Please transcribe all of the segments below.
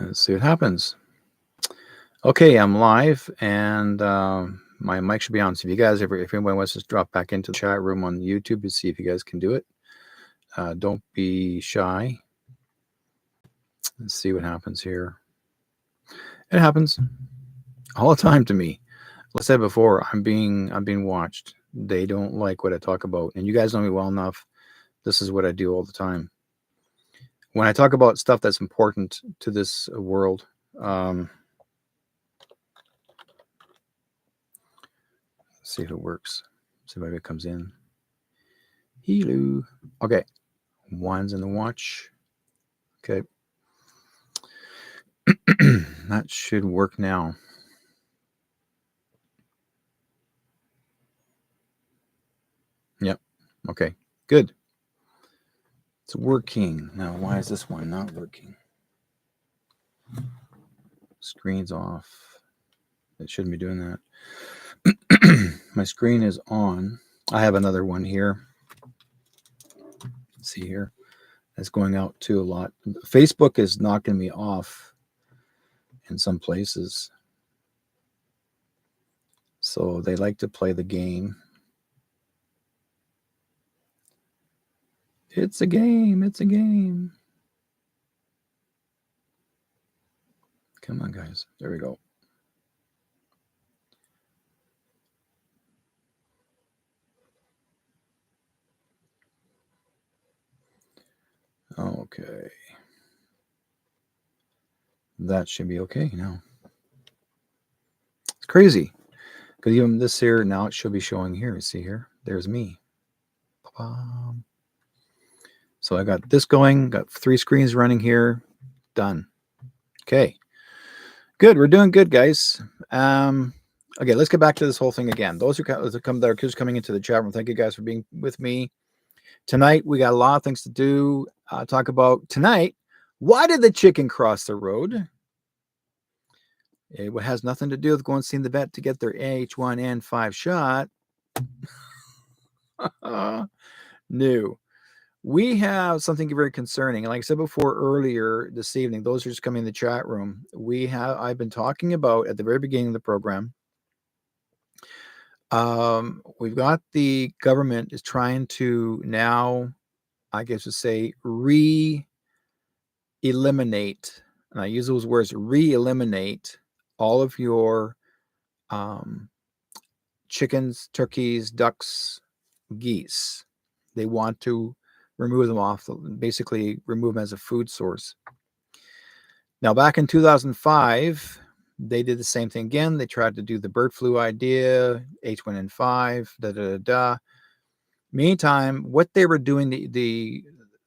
Let's see what happens. Okay, I'm live, and my mic should be on. So if you guys ever, if anyone wants to drop back into the chat room on YouTube to see if you guys can do it, don't be shy. Let's see what happens here. It happens all the time to me. Like I said before, I'm being watched. They don't like what I talk about, and you guys know me well enough. This is what I do all the time. When I talk about stuff that's important to this world, let's see if it works. See if anybody comes in. Hello. Okay. One's in the watch. Okay. That should work now. Yep. Okay. Good. It's working. Now, why is this one not working? Screen's off. It shouldn't be doing that. My screen is on. I have another one here. Let's see here. That's going out too a lot. Facebook is knocking me off in some places. So they like to play the game. It's a game. It's a game. Come on, guys. There we go. Okay. That should be okay now. It's crazy. Because even this here, now it should be showing here. See here? There's me. Ba-bam. So I got this going, got 3 screens running here. Done. Okay. Good. We're doing good, guys. Okay, let's get back to this whole thing again. Those who come that are just coming into the chat room, thank you guys for being with me. Tonight, we got a lot of things to do. Talk about tonight. Why did the chicken cross the road? It has nothing to do with going seeing the vet to get their H1N5 shot. No. We have something very concerning. And like I said before earlier this evening, those who are just coming in the chat room, I've been talking about at the very beginning of the program. We've got the government is trying to now, I guess to say, eliminate, and I use those words, eliminate all of your chickens, turkeys, ducks, geese. They want to remove them off, basically remove them as a food source. Now, back in 2005, they did the same thing again. They tried to do the bird flu idea, H1N5, da da da da. Meantime, what they were doing,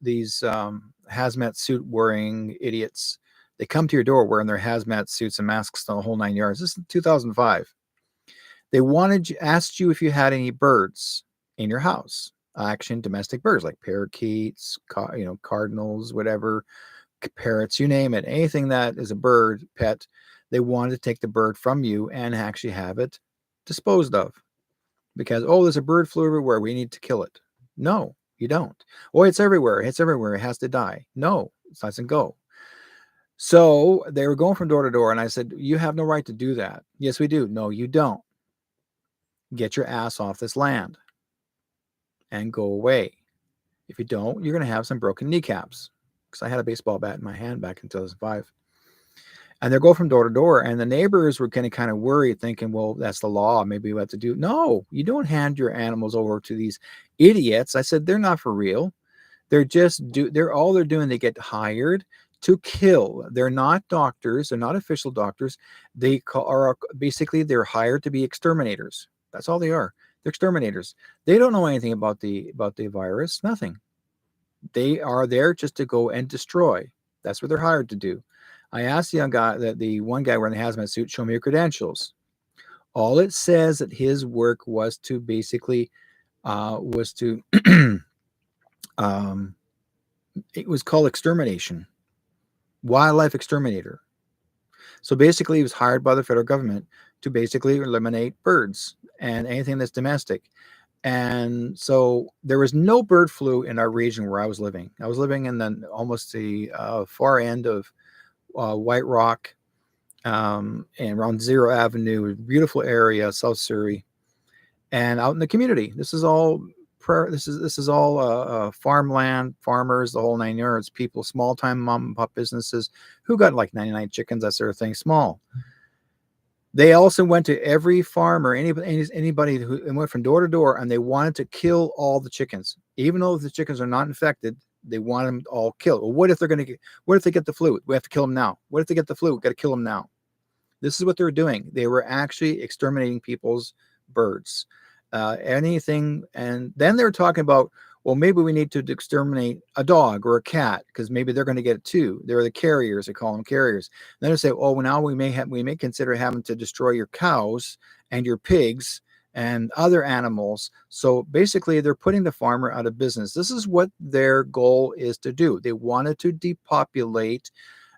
these hazmat suit wearing idiots, they come to your door wearing their hazmat suits and masks the whole 9 yards. This is 2005. They asked you if you had any birds in your house, action domestic birds like parakeets, cardinals, whatever, parrots, you name it, anything that is a bird pet. They wanted to take the bird from you and actually have it disposed of because, there's a bird flu everywhere. We need to kill it. No, you don't. It's everywhere. It's everywhere. It has to die. No, it doesn't go. So they were going from door to door, and I said, you have no right to do that. Yes, we do. No, you don't. Get your ass off this land and go away. If you don't, you're going to have some broken kneecaps. Because I had a baseball bat in my hand back in 2005. And they'll go from door to door, and the neighbors were kind of worried, thinking, well, that's the law. Maybe we have to do. No, you don't hand your animals over to these idiots. I said, they're not for real. They're all they're doing, they get hired to kill. They're not doctors. They're not official doctors. They are basically, they're hired to be exterminators. That's all they are. They're exterminators. They don't know anything about the virus. Nothing. They are there just to go and destroy. That's what they're hired to do. I asked the young guy, the one guy wearing the hazmat suit, show me your credentials. All it says that his work was to basically, it was called extermination, wildlife exterminator. So basically, he was hired by the federal government to basically eliminate birds and anything that's domestic. And so there was no bird flu in our region where I was living. I was living in almost the far end of White Rock, and around Zero Avenue, beautiful area, South Surrey, and out in the community. This is all farmland, farmers, the whole 9 yards. People, small time mom and pop businesses who got like 99 chickens, that sort of thing, small. They also went to every farmer, anybody who went from door to door, and they wanted to kill all the chickens, even though the chickens are not infected. They want them all killed. Well, what if they get the flu? We have to kill them now. What if they get the flu? We got to kill them now. This is what they're doing. They were actually exterminating people's birds, anything. And then they're talking about, well, maybe we need to exterminate a dog or a cat because maybe they're going to get it too. They're the carriers. They call them carriers. And then they say, oh, well, now we may consider having to destroy your cows and your pigs and other animals. So basically, they're putting the farmer out of business. This is what their goal is to do. They wanted to depopulate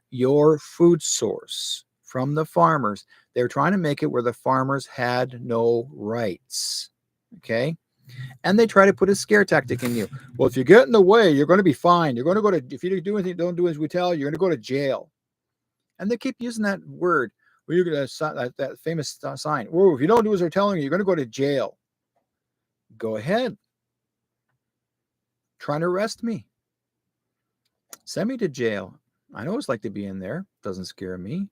your food source from the farmers. They're trying to make it where the farmers had no rights. Okay. And they try to put a scare tactic in you. Well, if you get in the way, you're going to be fined. You're going to go to, if you do anything, don't do as we tell you, you're going to go to jail. And they keep using that word. Well, you're going to that famous sign. Whoa, if you don't do as they're telling you, you're going to go to jail. Go ahead. Trying to arrest me. Send me to jail. I know it's like to be in there. Doesn't scare me.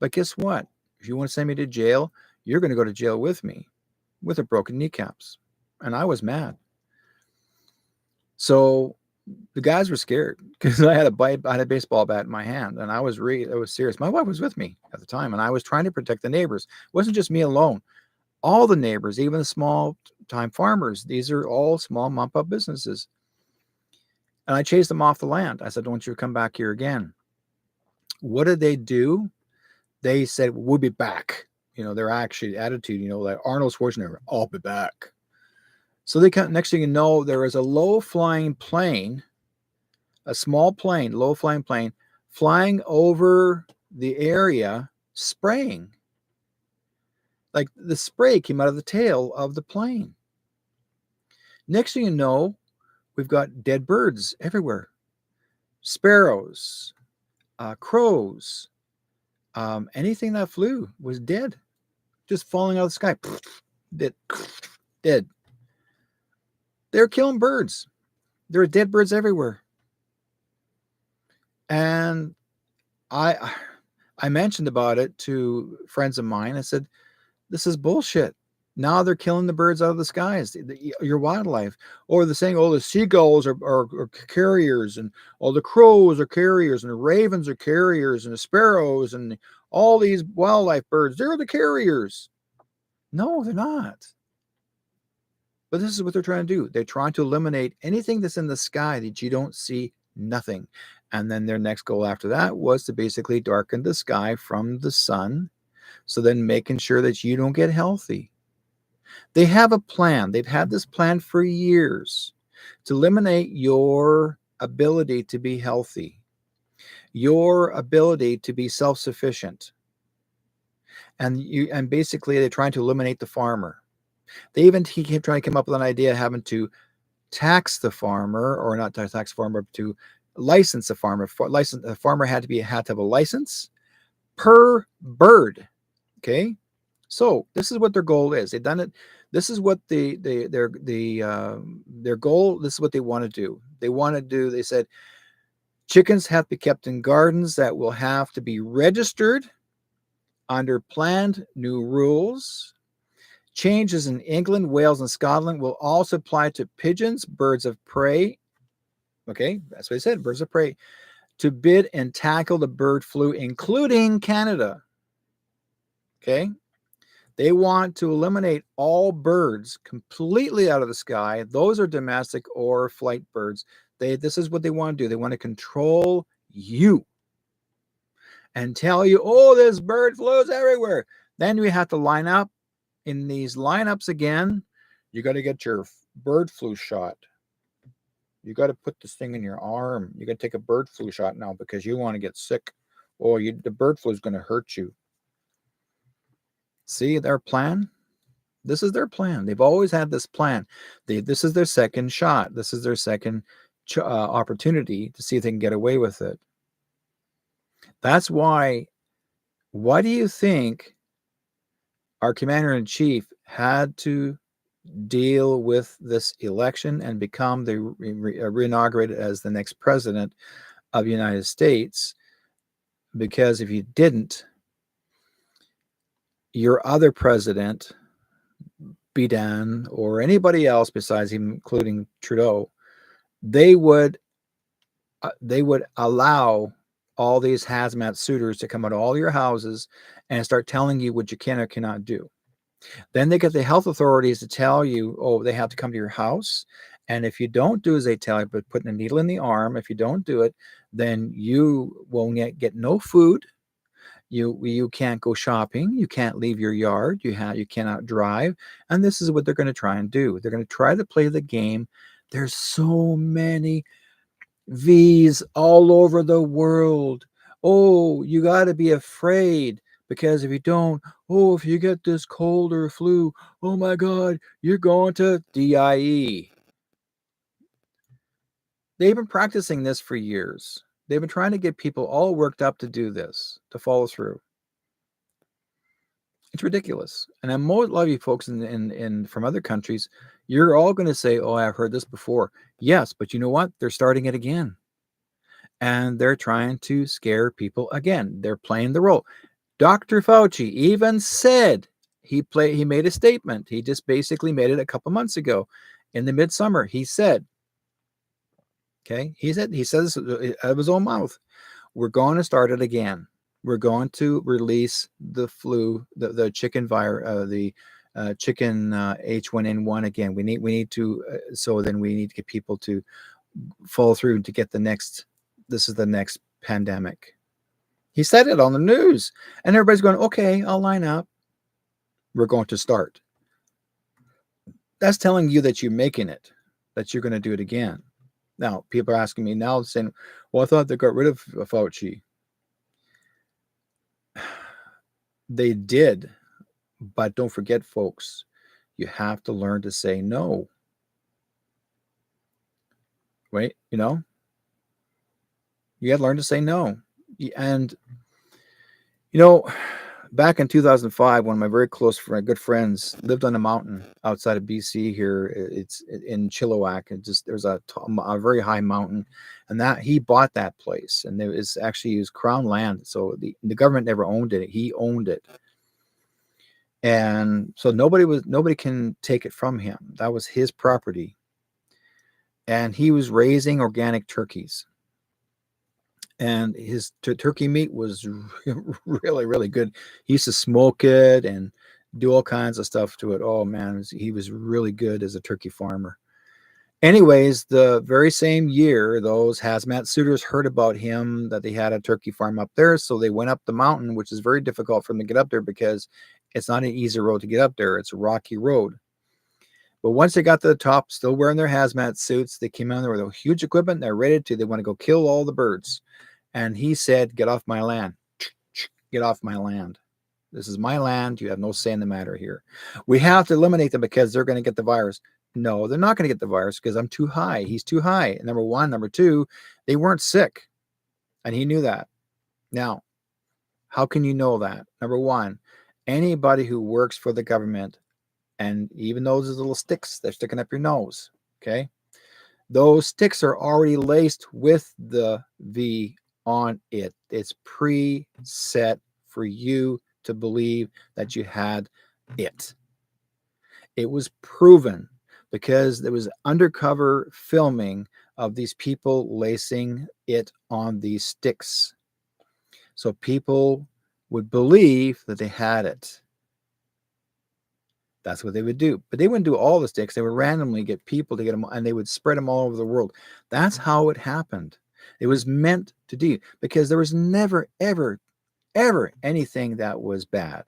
But guess what? If you want to send me to jail, you're going to go to jail with me, with a broken kneecaps. And I was mad. So the guys were scared because I had a baseball bat in my hand, and I was serious. My wife was with me at the time, and I was trying to protect the neighbors. It wasn't just me alone. All the neighbors, even the small time farmers, these are all small mom and pop businesses. And I chased them off the land. I said, don't you come back here again. What did they do? They said, we'll be back. Their actual attitude, like Arnold Schwarzenegger, I'll be back. So next thing you know, there is a low-flying plane, a small plane, low-flying plane, flying over the area, spraying. Like the spray came out of the tail of the plane. Next thing you know, we've got dead birds everywhere. Sparrows, crows, anything that flew was dead. Just falling out of the sky. Dead. They're killing birds. There are dead birds everywhere. And I mentioned about it to friends of mine. I said, this is bullshit. Now they're killing the birds out of the skies, your wildlife. Or they're saying, oh, the seagulls are carriers, and all the crows are carriers, and the ravens are carriers, and the sparrows, and all these wildlife birds, they're the carriers. No, they're not. But this is what they're trying to do. They're trying to eliminate anything that's in the sky that you don't see, nothing. And then their next goal after that was to basically darken the sky from the sun. So then making sure that you don't get healthy. They have a plan. They've had this plan for years to eliminate your ability to be healthy, your ability to be self-sufficient. And basically they're trying to eliminate the farmer. They even keep trying to come up with an idea of having to tax the farmer, or not tax the farmer, but to license the farmer. A farmer had to have a license per bird. Okay, so this is what their goal is. They've done it. This is what their goal. This is what they want to do. They said chickens have to be kept in gardens that will have to be registered under planned new rules. Changes in England, Wales, and Scotland will also apply to pigeons, birds of prey. Okay, that's what I said, birds of prey, to bid and tackle the bird flu, including Canada. Okay, they want to eliminate all birds completely out of the sky. Those are domestic or flight birds. This is what they want to do. They want to control you and tell you, oh, there's bird flus everywhere. Then we have to line up. In these lineups again, you got to get your bird flu shot. You got to put this thing in your arm. You got to take a bird flu shot now because you want to get sick. Or the bird flu is going to hurt you. See their plan? This is their plan. They've always had this plan. This is their second shot. This is their second opportunity to see if they can get away with it. That's why. Why do you think our commander-in-chief had to deal with this election and become the reinaugurated as the next president of the United States? Because if you didn't, your other president, Biden, or anybody else besides him, including Trudeau, they would allow all these hazmat suitors to come out of all your houses and start telling you what you can or cannot do. Then they get the health authorities to tell you, oh, they have to come to your house. And if you don't do as they tell you, but putting a needle in the arm, if you don't do it, then you will get no food. You can't go shopping. You can't leave your yard. You cannot drive. And this is what they're going to try and do. They're going to try to play the game. There's so many V's all over the world. Oh, you got to be afraid because if you don't, oh, if you get this cold or flu, oh my God, you're going to DIE. They've been practicing this for years. They've been trying to get people all worked up to do this, to follow through. It's ridiculous. And I know a lot of you folks from other countries, you're all going to say, oh, I've heard this before. Yes, but you know what? They're starting it again. And they're trying to scare people again. They're playing the role. Dr. Fauci even said he made a statement. He just basically made it a couple months ago in the midsummer. He said, okay, he says out of his own mouth, we're going to start it again. We're going to release the flu, the chicken virus, the chicken H1N1 again. We need to, so then we need to get people to follow through to get the next. This is the next pandemic. He said it on the news, and everybody's going, okay, I'll line up. We're going to start. That's telling you that you're making it, that you're going to do it again. Now, people are asking me now, saying, well, I thought they got rid of Fauci. They did, but don't forget, folks, you have to learn to say no. Wait, you got to learn to say no. And, back in 2005, one of my very good friends lived on a mountain outside of BC here. It's in Chilliwack. There's a very high mountain, and that he bought that place, and it was crown land. So the government never owned it. He owned it. And so nobody can take it from him. That was his property. And he was raising organic turkeys. And his turkey meat was really, really good. He used to smoke it and do all kinds of stuff to it. Oh, man, he was really good as a turkey farmer. Anyways, the very same year, those hazmat suitors heard about him, that they had a turkey farm up there. So they went up the mountain, which is very difficult for them to get up there because it's not an easy road to get up there. It's a rocky road. But once they got to the top, still wearing their hazmat suits, they came out there with huge equipment. They're ready they want to go kill all the birds. And he said, get off my land. Get off my land. This is my land. You have no say in the matter here. We have to eliminate them because they're going to get the virus. No, they're not going to get the virus because I'm too high. He's too high. Number one. Number two, they weren't sick. And he knew that. Now, how can you know that? Number one, anybody who works for the government, and even those little sticks they're sticking up your nose, okay? Those sticks are already laced with the V on it. It's preset for you to believe that you had it. It was proven because there was undercover filming of these people lacing it on these sticks. So people would believe that they had it. That's what they would do. But they wouldn't do all the sticks. They would randomly get people to get them, and they would spread them all over the world. That's how it happened. It was meant to do, because there was never, ever, ever anything that was bad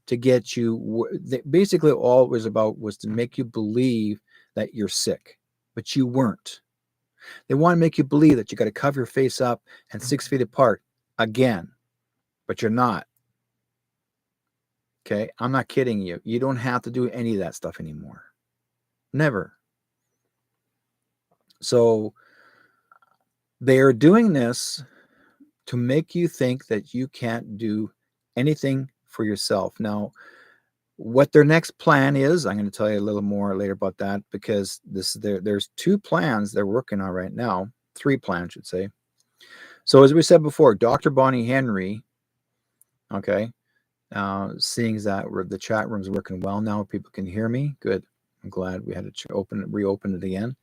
to get you. Basically, all it was about was to make you believe that you're sick, but you weren't. They want to make you believe that you got to cover your face up and 6 feet apart again, but you're not. Okay, I'm not kidding you. You don't have to do any of that stuff anymore. Never. So they are doing this to make you think that you can't do anything for yourself. Now, what their next plan is, I'm going to tell you a little more later about that, because there's two plans they're working on right now, three plans, I should say. So as we said before, Dr. Bonnie Henry, okay, seeing as that the chat room's working well now, people can hear me. Good. I'm glad we had to reopen it again.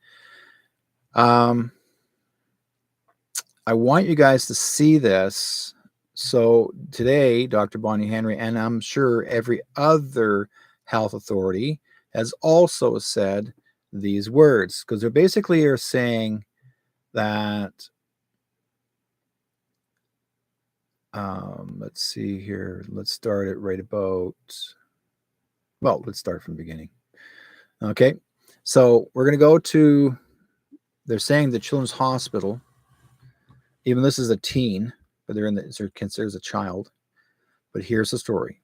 I want you guys to see this. So today, Dr. Bonnie Henry, and I'm sure every other health authority, has also said these words, because they basically are saying that, let's see here. Let's start it right about, well, let's start from the beginning. Okay. So we're going to go to, they're saying the Children's Hospital, even this is a teen, but they're considered as a child. But here's the story.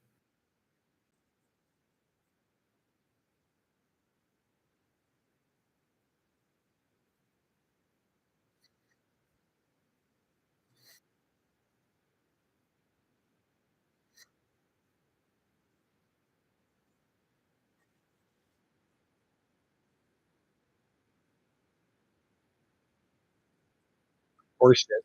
Horseshit.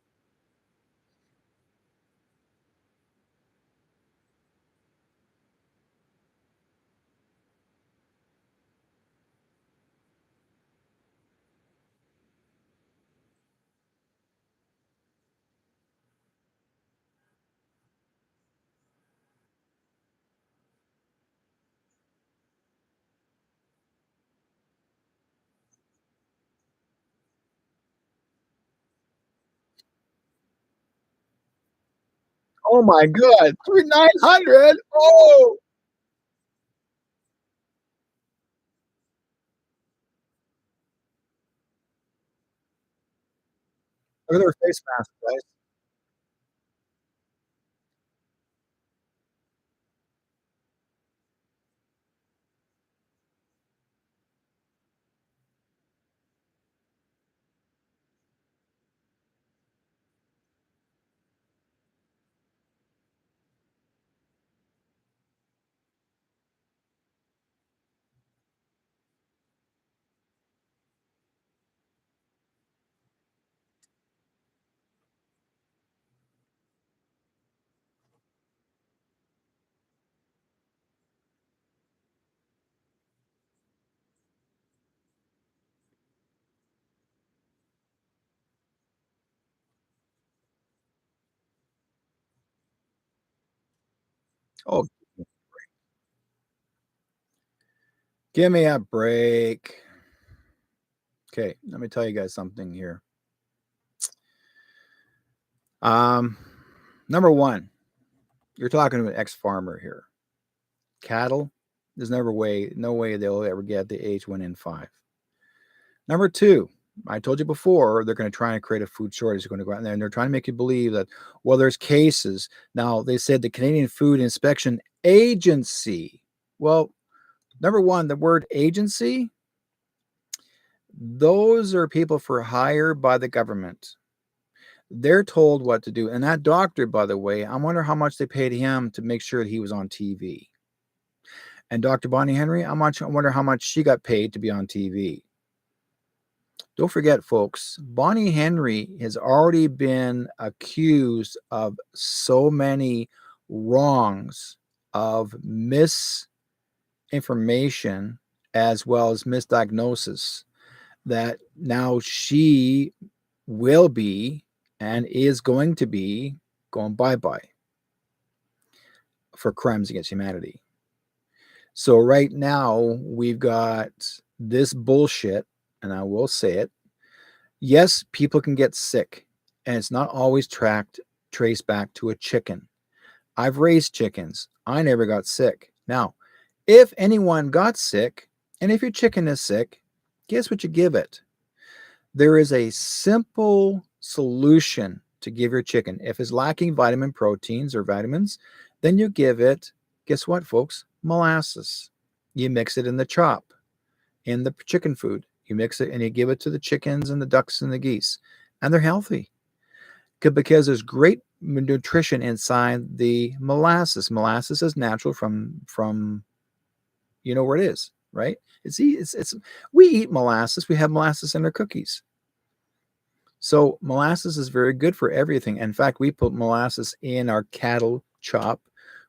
Oh my God, 900. Oh, look at their face mask, guys. Oh, give me a break. Okay, let me tell you guys something here. Um, Number one, you're talking to an ex-farmer here. Cattle, there's no way they'll ever get the H1N5. Number two, I told you before, they're going to try and create a food shortage. They're going to go out there and they're trying to make you believe that, well, there's cases. Now, they said the Canadian Food Inspection Agency. Well, number one, the word agency, those are people for hire by the government. They're told what to do. And that doctor, by the way, I wonder how much they paid him to make sure that he was on TV. And Dr. Bonnie Henry, I wonder how much she got paid to be on TV. Don't forget, folks, Bonnie Henry has already been accused of so many wrongs, of misinformation as well as misdiagnosis, that now she will be and is going to be going bye-bye for crimes against humanity. So right now we've got this bullshit, and I will say it. Yes, people can get sick, and it's not always traced back to a chicken. I've raised chickens. I never got sick. Now, if anyone got sick, and if your chicken is sick, guess what you give it? There is a simple solution to give your chicken. If it's lacking vitamin proteins or vitamins, then you give it, guess what, folks? Molasses. You mix it in the chop, in the chicken food. You mix it and you give it to the chickens and the ducks and the geese, and they're healthy because there's great nutrition inside the molasses. Molasses is natural from you know where it is, right? It's we eat molasses. We have molasses in our cookies. So molasses is very good for everything. In fact, we put molasses in our cattle chop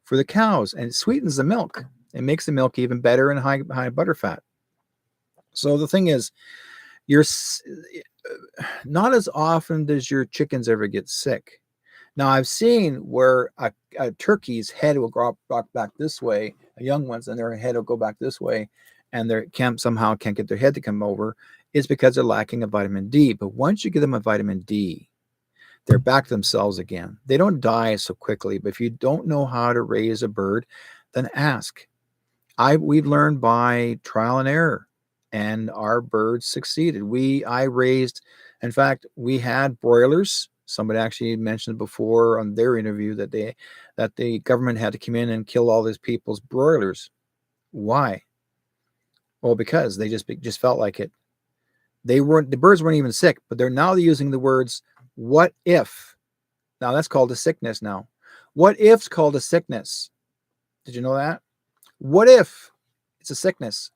for the cows, and it sweetens the milk. It makes the milk even better and high butter fat. So the thing is, you're not as often does your chickens ever get sick. Now I've seen where a turkey's head will go back this way, a young ones, and their head will go back this way, and they somehow can't get their head to come over. It's because they're lacking a vitamin D. But once you give them a vitamin D, they're back to themselves again. They don't die so quickly. But if you don't know how to raise a bird, then ask. We've learned by trial and error, and our birds succeeded. I raised, in fact, we had broilers. Somebody actually mentioned before on their interview that the government had to come in and kill all these people's broilers. Why? Well, because they just felt like it. The birds weren't even sick, but they're now using the words "what if." Now that's called a sickness. Now, what if's called a sickness. Did you know that? What if it's a sickness?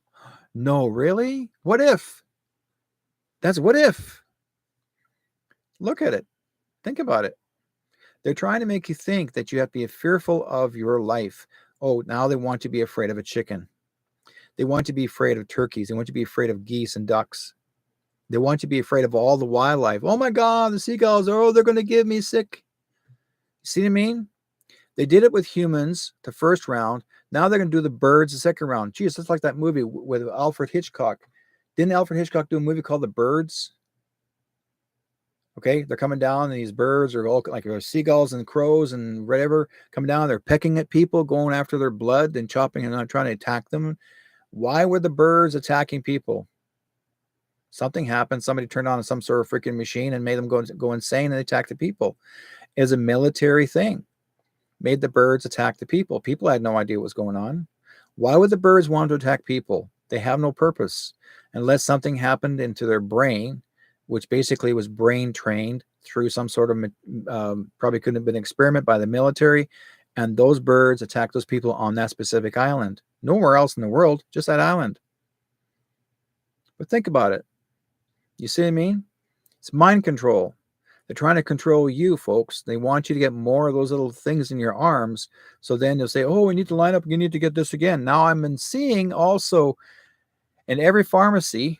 No, really? What if? That's what if. Look at it. Think about it. They're trying to make you think that you have to be fearful of your life. Oh, now they want you to be afraid of a chicken. They want you to be afraid of turkeys. They want you to be afraid of geese and ducks. They want you to be afraid of all the wildlife. Oh my God, the seagulls, they're going to give me sick. See what I mean? They did it with humans the first round. Now they're going to do the birds the second round. Geez, it's like that movie with Alfred Hitchcock. Didn't Alfred Hitchcock do a movie called The Birds? Okay, they're coming down, and these birds are all like seagulls and crows and whatever coming down. They're pecking at people, going after their blood and chopping and trying to attack them. Why were the birds attacking people? Something happened. Somebody turned on some sort of freaking machine and made them go insane and attack the people. It's a military thing. Made the birds attack the people. People had no idea what was going on. Why would the birds want to attack people? They have no purpose unless something happened into their brain, which basically was brain trained through some sort of probably couldn't have been an experiment by the military. And those birds attack those people on that specific island. Nowhere else in the world, just that island. But think about it. You see what I mean? It's mind control. They're trying to control you, folks. They want you to get more of those little things in your arms. So then they'll say, oh, we need to line up. You need to get this again. Now I'm seeing also in every pharmacy,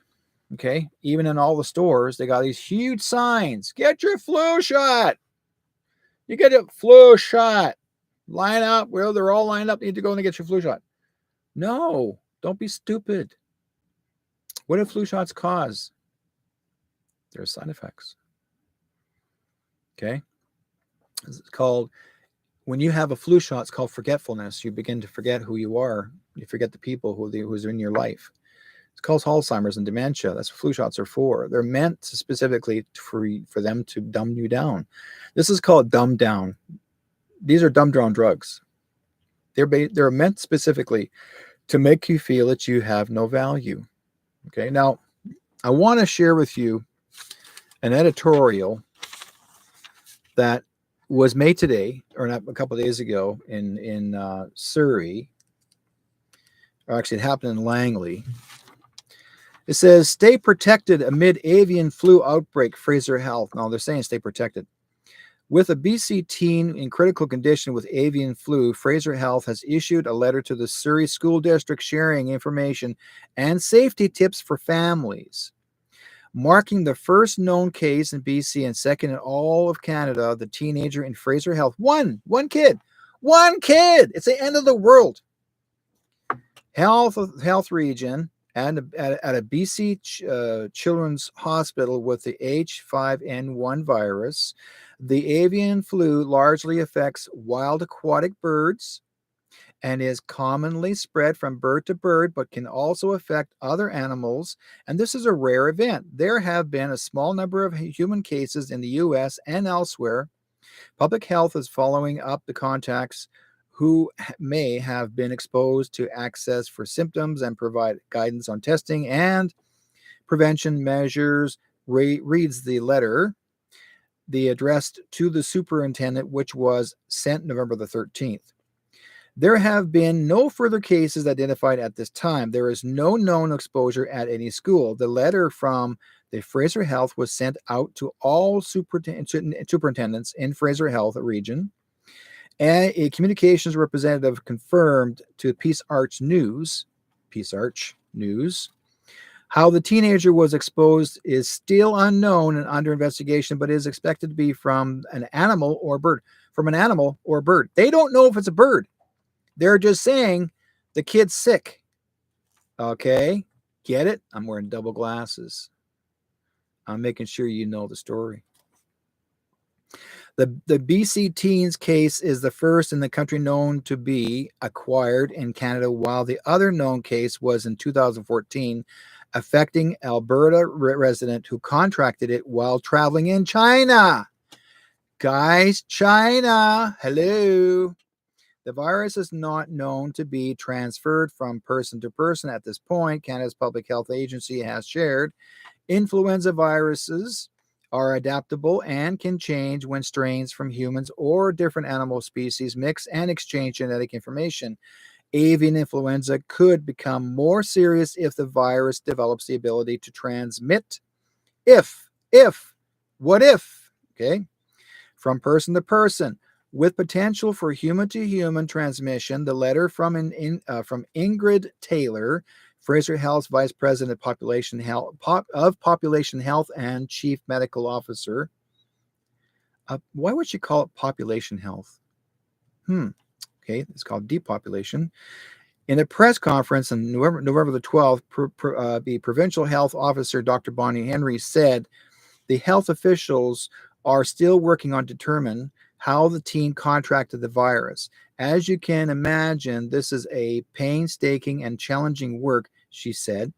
okay, even in all the stores, they got these huge signs. Get your flu shot. You get a flu shot. Line up. Well, they're all lined up. You need to go and get your flu shot. No, don't be stupid. What do flu shots cause? There are side effects. Okay. It's called, when you have a flu shot, it's called forgetfulness. You begin to forget who you are. You forget the people who's in your life. It's called Alzheimer's and dementia. That's what flu shots are for. They're meant specifically for them to dumb you down. This is called dumb down. These are dumbed down drugs. They're meant specifically to make you feel that you have no value. Okay. Now, I want to share with you an editorial that was made today, or not, a couple of days ago in Surrey. Or actually, it happened in Langley. It says, stay protected amid avian flu outbreak, Fraser Health. Now, they're saying stay protected. With a BC teen in critical condition with avian flu, Fraser Health has issued a letter to the Surrey School District sharing information and safety tips for families. Marking the first known case in BC and second in all of Canada, the teenager in Fraser Health. One kid. It's the end of the world. Health region and at a BC Children's Hospital with the H5N1 virus. The avian flu largely affects wild aquatic birds and is commonly spread from bird to bird, but can also affect other animals. And this is a rare event. There have been a small number of human cases in the U.S. and elsewhere. Public health is following up the contacts who may have been exposed to access for symptoms and provide guidance on testing and prevention measures, reads the letter. the addressed to the superintendent, which was sent November the 13th. There have been no further cases identified at this time. There is no known exposure at any school. The letter from the Fraser Health was sent out to all superintendents in Fraser Health region. And a communications representative confirmed to Peace Arch News, how the teenager was exposed is still unknown and under investigation, but is expected to be from an animal or bird. From an animal or bird. They don't know if it's a bird. They're just saying the kid's sick. Okay, get it? I'm wearing double glasses. I'm making sure you know the story. The BC teens case is the first in the country known to be acquired in Canada, while the other known case was in 2014, affecting Alberta resident who contracted it while traveling in China. Guys, China, hello. The virus is not known to be transferred from person to person at this point. Canada's Public Health Agency has shared influenza viruses are adaptable and can change when strains from humans or different animal species mix and exchange genetic information. Avian influenza could become more serious if the virus develops the ability to transmit from person to person. With potential for human-to-human transmission, the letter from Ingrid Taylor, Fraser Health's Vice President of Population Health and Chief Medical Officer. Why would she call it Population Health? Okay, it's called depopulation. In a press conference on November the 12th, the Provincial Health Officer, Dr. Bonnie Henry, said the health officials are still working on determine how the teen contracted the virus. As you can imagine, this is a painstaking and challenging work, she said.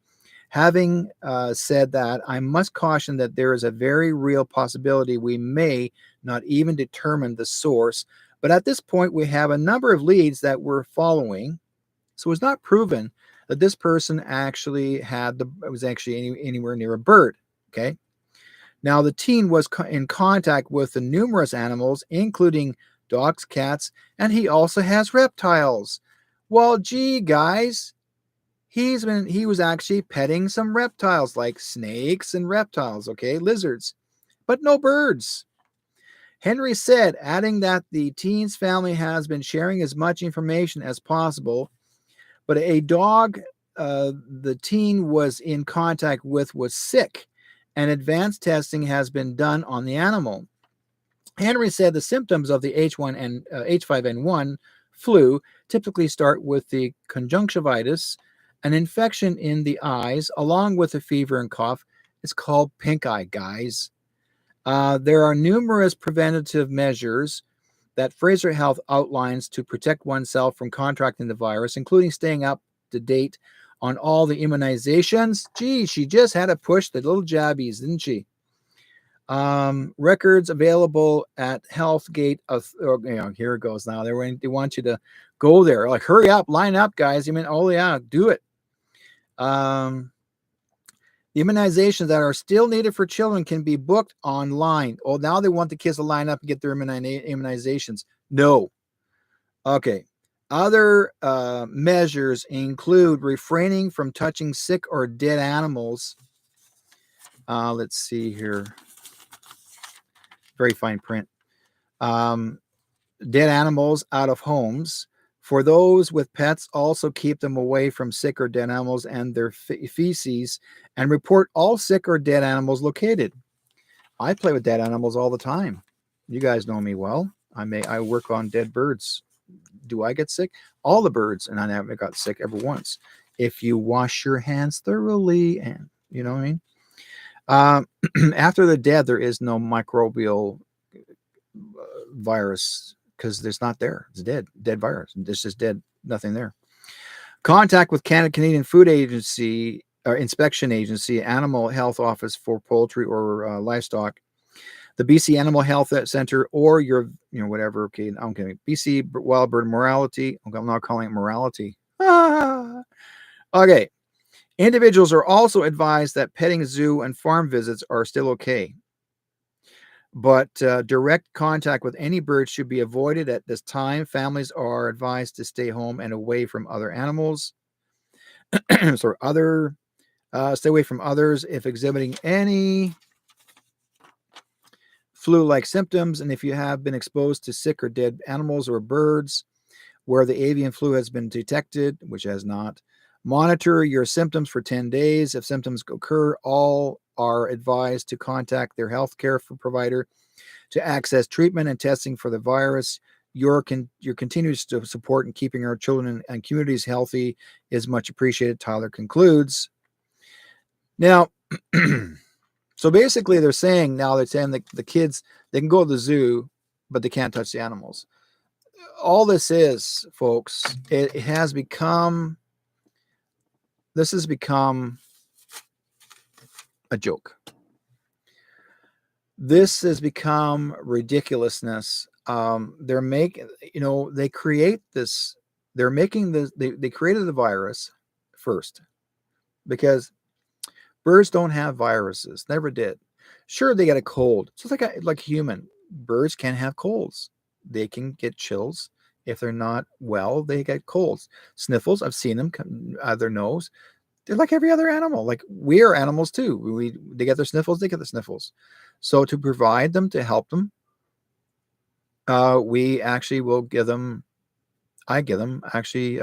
Having said that, I must caution that there is a very real possibility we may not even determine the source. But at this point, we have a number of leads that we're following. So it's not proven that this person actually was anywhere near a bird. Okay. Now, the teen was in contact with the numerous animals, including dogs, cats, and he also has reptiles. Well, gee, guys, he was actually petting some reptiles like snakes and reptiles, okay, lizards, but no birds. Henry said, adding that the teen's family has been sharing as much information as possible, but a dog the teen was in contact with was sick, and advanced testing has been done on the animal. Henry said the symptoms of the H5N1 flu typically start with the conjunctivitis, an infection in the eyes, along with a fever and cough. It's called pink eye, guys. There are numerous preventative measures that Fraser Health outlines to protect oneself from contracting the virus, including staying up to date on all the immunizations. Gee, she just had to push the little jabbies, didn't she? Records available at Healthgate. Here it goes now. They want you to go there. Like, hurry up, line up, guys. Oh yeah, do it. The immunizations that are still needed for children can be booked online. Oh, now they want the kids to line up and get their immunizations. No. Okay. Other measures include refraining from touching sick or dead animals. Let's see here. Very fine print. Dead animals out of homes. For those with pets, also keep them away from sick or dead animals and their feces, and report all sick or dead animals located. I play with dead animals all the time. You guys know me well. I work on dead birds. Do I get sick? All the birds, and I never got sick ever once. If you wash your hands thoroughly, and you know what I mean. After the dead, there is no microbial virus because there's not there. It's dead virus. It's just dead, nothing there. Contact with Canadian Food Agency or Inspection Agency, Animal Health Office for poultry or livestock, the BC Animal Health Center, or your, whatever. Okay, I'm kidding. BC Wild Bird Morality. I'm not calling it morality. Okay. Individuals are also advised that petting, zoo, and farm visits are still okay. But direct contact with any bird should be avoided at this time. Families are advised to stay home and away from other animals. So stay away from others if exhibiting any flu-like symptoms, and if you have been exposed to sick or dead animals or birds where the avian flu has been detected, which has not, monitor your symptoms for 10 days. If symptoms occur, all are advised to contact their healthcare provider to access treatment and testing for the virus. Your continued support in keeping our children and communities healthy is much appreciated, Tyler concludes. Now, so basically they're saying that the kids, they can go to the zoo, but they can't touch the animals. All this is, folks, it has become, this has become a joke. This has become ridiculousness. They're making, they create this, they're making this, they created the virus first because birds don't have viruses, never did. Sure, they get a cold. So it's like human. Birds can have colds. They can get chills. If they're not well, they get colds. Sniffles, I've seen them come out of their nose. They're like every other animal. Like we are animals too. They get their sniffles, they get the sniffles. So to provide them, to help them, we actually will give them, I give them actually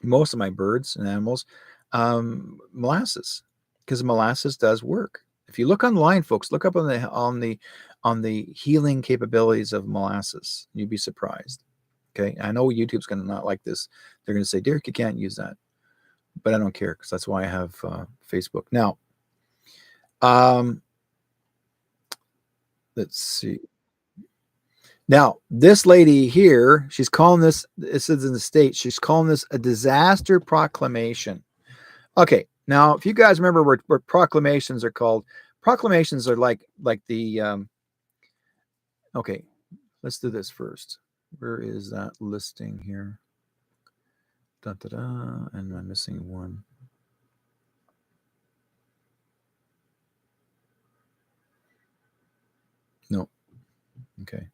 most of my birds and animals molasses, because molasses does work. If you look online, folks, look up on the healing capabilities of molasses. You'd be surprised. Okay, I know YouTube's going to not like this. They're going to say, Derek, you can't use that, but I don't care because that's why I have Facebook. Now, let's see. Now, this lady here, she's calling this, this is in the States, she's calling this a disaster proclamation. Okay, now, if you guys remember what proclamations are called, proclamations are like the, okay, let's do this first. Where is that listing here? Da, da, da, and I'm missing one. No. Okay.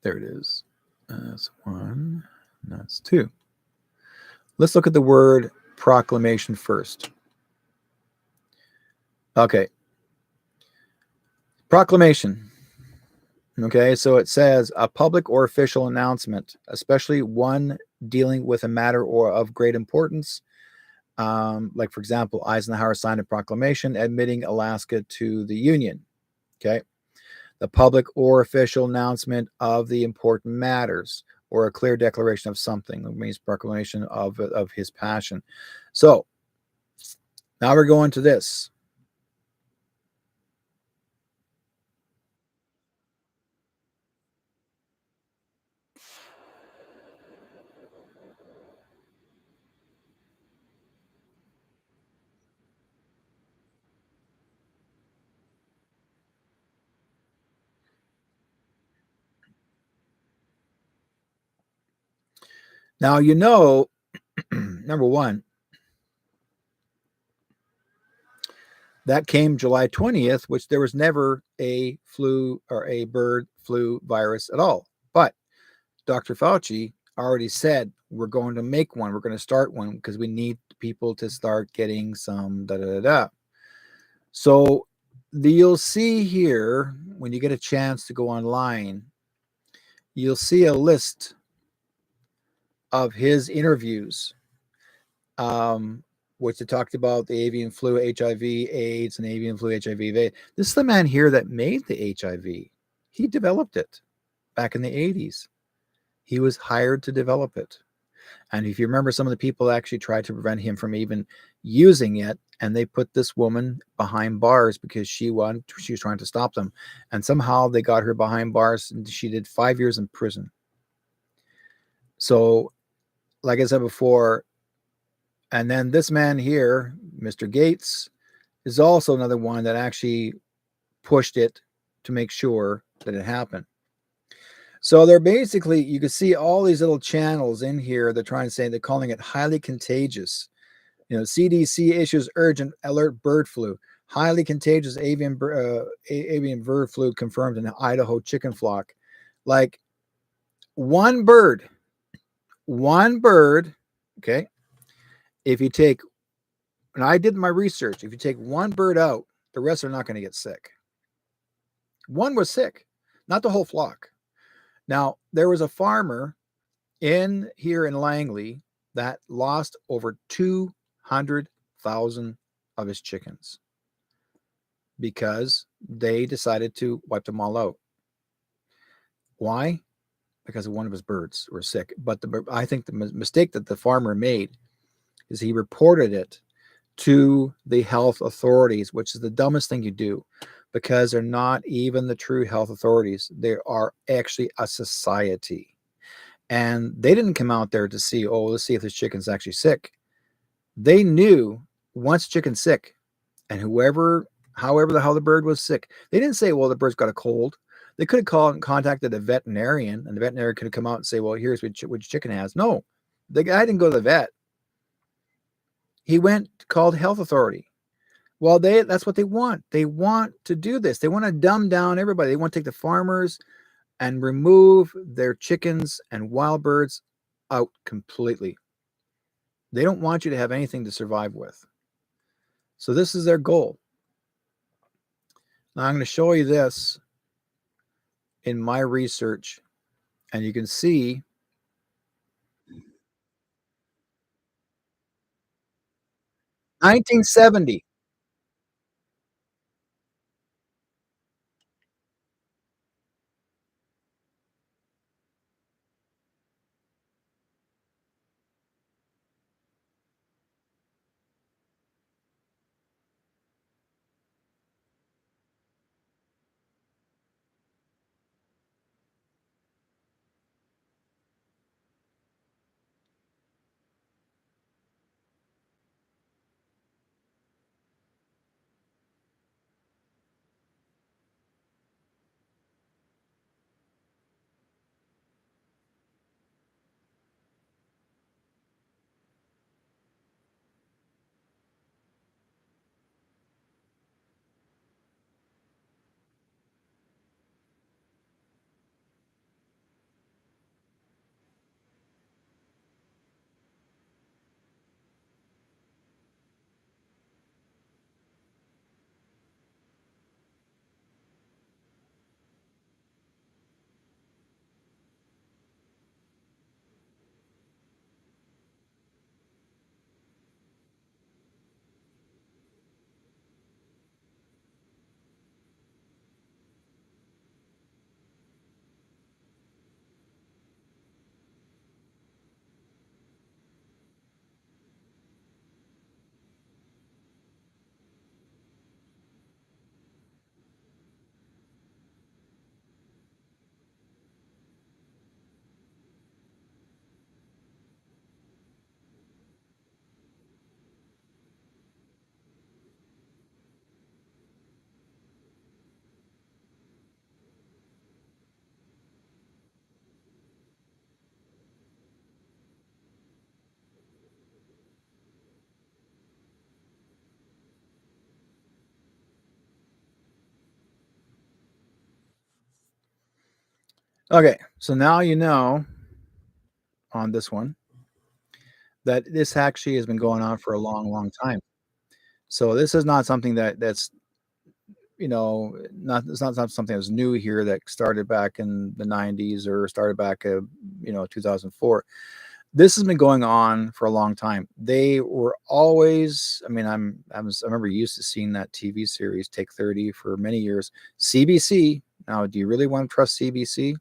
There it is. That's one. That's two. Let's look at the word proclamation first. Okay. Proclamation. Okay, so it says a public or official announcement, especially one dealing with a matter or of great importance. Like, for example, Eisenhower signed a proclamation admitting Alaska to the Union. Okay. The public or official announcement of the important matters or a clear declaration of something. It means proclamation of his passion. So now we're going to this. Now, number one, that came July 20th, which there was never a flu or a bird flu virus at all. But Dr. Fauci already said we're going to make one. We're going to start one because we need people to start getting some da da da da. So you'll see here when you get a chance to go online, you'll see a list of his interviews, which they talked about the avian flu, HIV, AIDS, and avian flu, HIV. This is the man here that made the HIV. He developed it back in the 80s. He was hired to develop it. And if you remember, some of the people actually tried to prevent him from even using it, and they put this woman behind bars because she was trying to stop them. And somehow they got her behind bars, and she did 5 years in prison. So, like I said before, and then this man here, Mr. Gates, is also another one that actually pushed it to make sure that it happened. So they're basically, you can see all these little channels in here. They're trying to say, they're calling it highly contagious. CDC issues urgent alert bird flu. Highly contagious avian bird flu confirmed in Idaho chicken flock. Like one bird, one bird. Okay. If you take, and I did my research, if you take one bird out, the rest are not going to get sick. One was sick, not the whole flock. Now, there was a farmer in here in Langley that lost over 200,000 of his chickens because they decided to wipe them all out. Why? Because one of his birds were sick. But I think the mistake that the farmer made is he reported it to the health authorities, which is the dumbest thing you do, because they're not even the true health authorities. They are actually a society. And they didn't come out there to see, oh, let's see if this chicken's actually sick. They knew once chicken's sick, and however the hell the bird was sick, they didn't say, well, the bird's got a cold. They could have called and contacted a veterinarian, and the veterinarian could have come out and say, well, here's what chicken has. No, the guy didn't go to the vet. He went, called health authority. Well, that's what they want. They want to do this. They want to dumb down everybody. They want to take the farmers and remove their chickens and wild birds out completely. They don't want you to have anything to survive with. So this is their goal. Now I'm going to show you this in my research, and you can see 1970. Okay, so now you know on this one that this actually has been going on for a long, long time. So this is not something that's not it's not something that's new here that started back in the 90s or started back 2004. This has been going on for a long time. They were always, I mean, I remember used to seeing that TV series Take 30 for many years. CBC. Now, do you really want to trust CBC?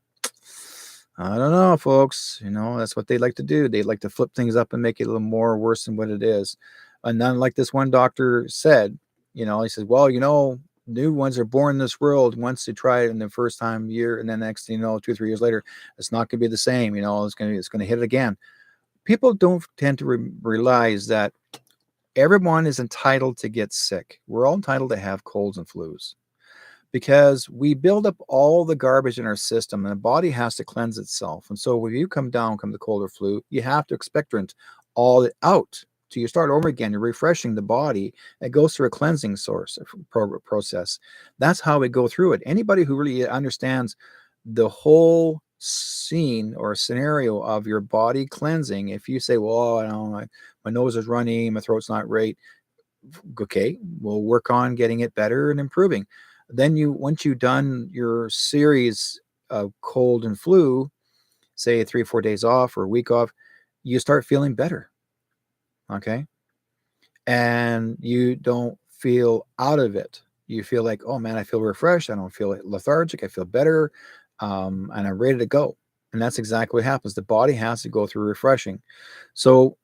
I don't know, folks. That's what they like to do. They like to flip things up and make it a little more worse than what it is. And then, like this one doctor said, he says, well, new ones are born in this world. Once they try it in the first time year, and then next thing you know, 2 or 3 years later, it's not going to be the same. It's going to hit it again. People don't tend to realize that everyone is entitled to get sick. We're all entitled to have colds and flus because we build up all the garbage in our system and the body has to cleanse itself. And so when you come the cold or flu, you have to expectorant all it out So you start over again. You're refreshing the body. It goes through a cleansing process. That's how we go through it. Anybody who really understands the whole scene or scenario of your body cleansing, if you say, well, I don't know, my nose is runny, my throat's not right, okay, we'll work on getting it better and improving. Then once you've done your series of cold and flu, say 3 or 4 days off or a week off, you start feeling better. Okay. And you don't feel out of it. You feel like, oh man, I feel refreshed. I don't feel lethargic. I feel better. And I'm ready to go. And that's exactly what happens. The body has to go through refreshing. So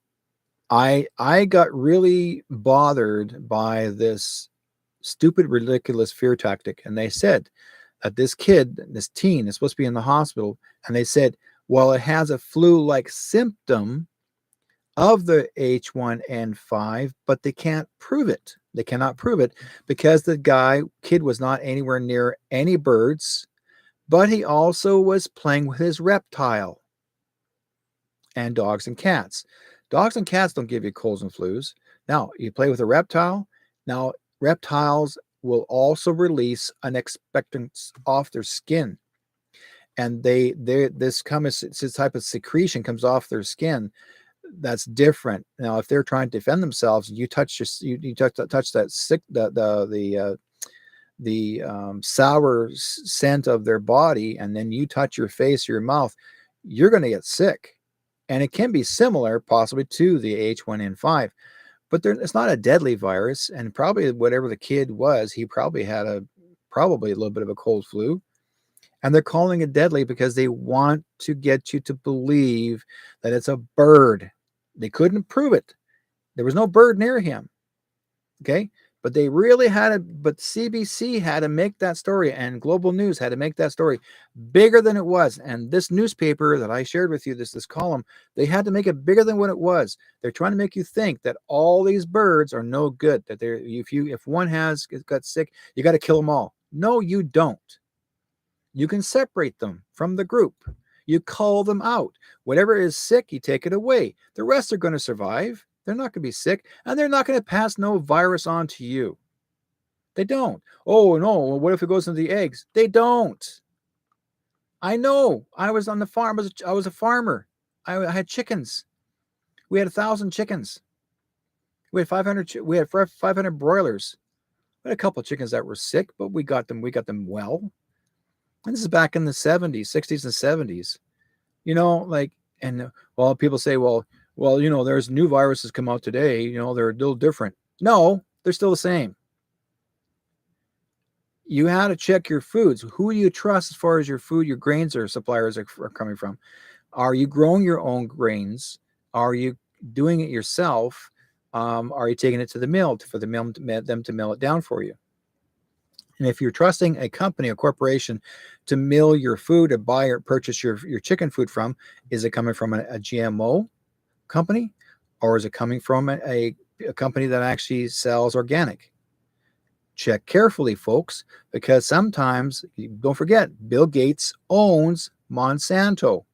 I got really bothered by this stupid, ridiculous fear tactic. And they said that this kid, this teen, is supposed to be in the hospital. And they said, well, it has a flu-like symptom of the H1N5, but they can't prove it. They cannot prove it because the kid was not anywhere near any birds, but he also was playing with his reptile and dogs and cats. Dogs and cats don't give you colds and flus. Now, you play with a reptile. Now, reptiles will also release an expectorant off their skin. And this type of secretion comes off their skin that's different. Now, if they're trying to defend themselves, you touch that sick the sour scent of their body, and then you touch your face or your mouth, you're going to get sick. And it can be similar, possibly, to the H1N5, but it's not a deadly virus. And probably whatever the kid was, he probably had a little bit of a cold flu. And they're calling it deadly because they want to get you to believe that it's a bird. They couldn't prove it. There was no bird near him. Okay. But they really but CBC had to make that story, and Global News had to make that story bigger than it was. And this newspaper that I shared with you, this column, they had to make it bigger than what it was. They're trying to make you think that all these birds are no good, that if one got sick, you got to kill them all. No, you don't. You can separate them from the group. You call them out. Whatever is sick, you take it away. The rest are going to survive. They're not going to be sick, and they're not going to pass no virus on to you. They don't. Oh, no. What if it goes into the eggs? They don't. I know. I was on the farm. I was a farmer. I had chickens. We had 1,000 chickens. We had 500. We had 500 broilers. We had a couple of chickens that were sick, but we got them well. And this is back in the 70s, 60s, and 70s. And people say, well, there's new viruses come out today. They're a little different. No, they're still the same. You have to check your foods. Who do you trust as far as your food, your grains or suppliers are coming from? Are you growing your own grains? Are you doing it yourself? Are you taking it to the mill for them to mill it down for you? And if you're trusting a company, a corporation, to mill your food or buy or purchase your chicken food from, is it coming from a GMO company, or is it coming from a company that actually sells organic? Check carefully, folks, because sometimes, don't forget, Bill Gates owns Monsanto,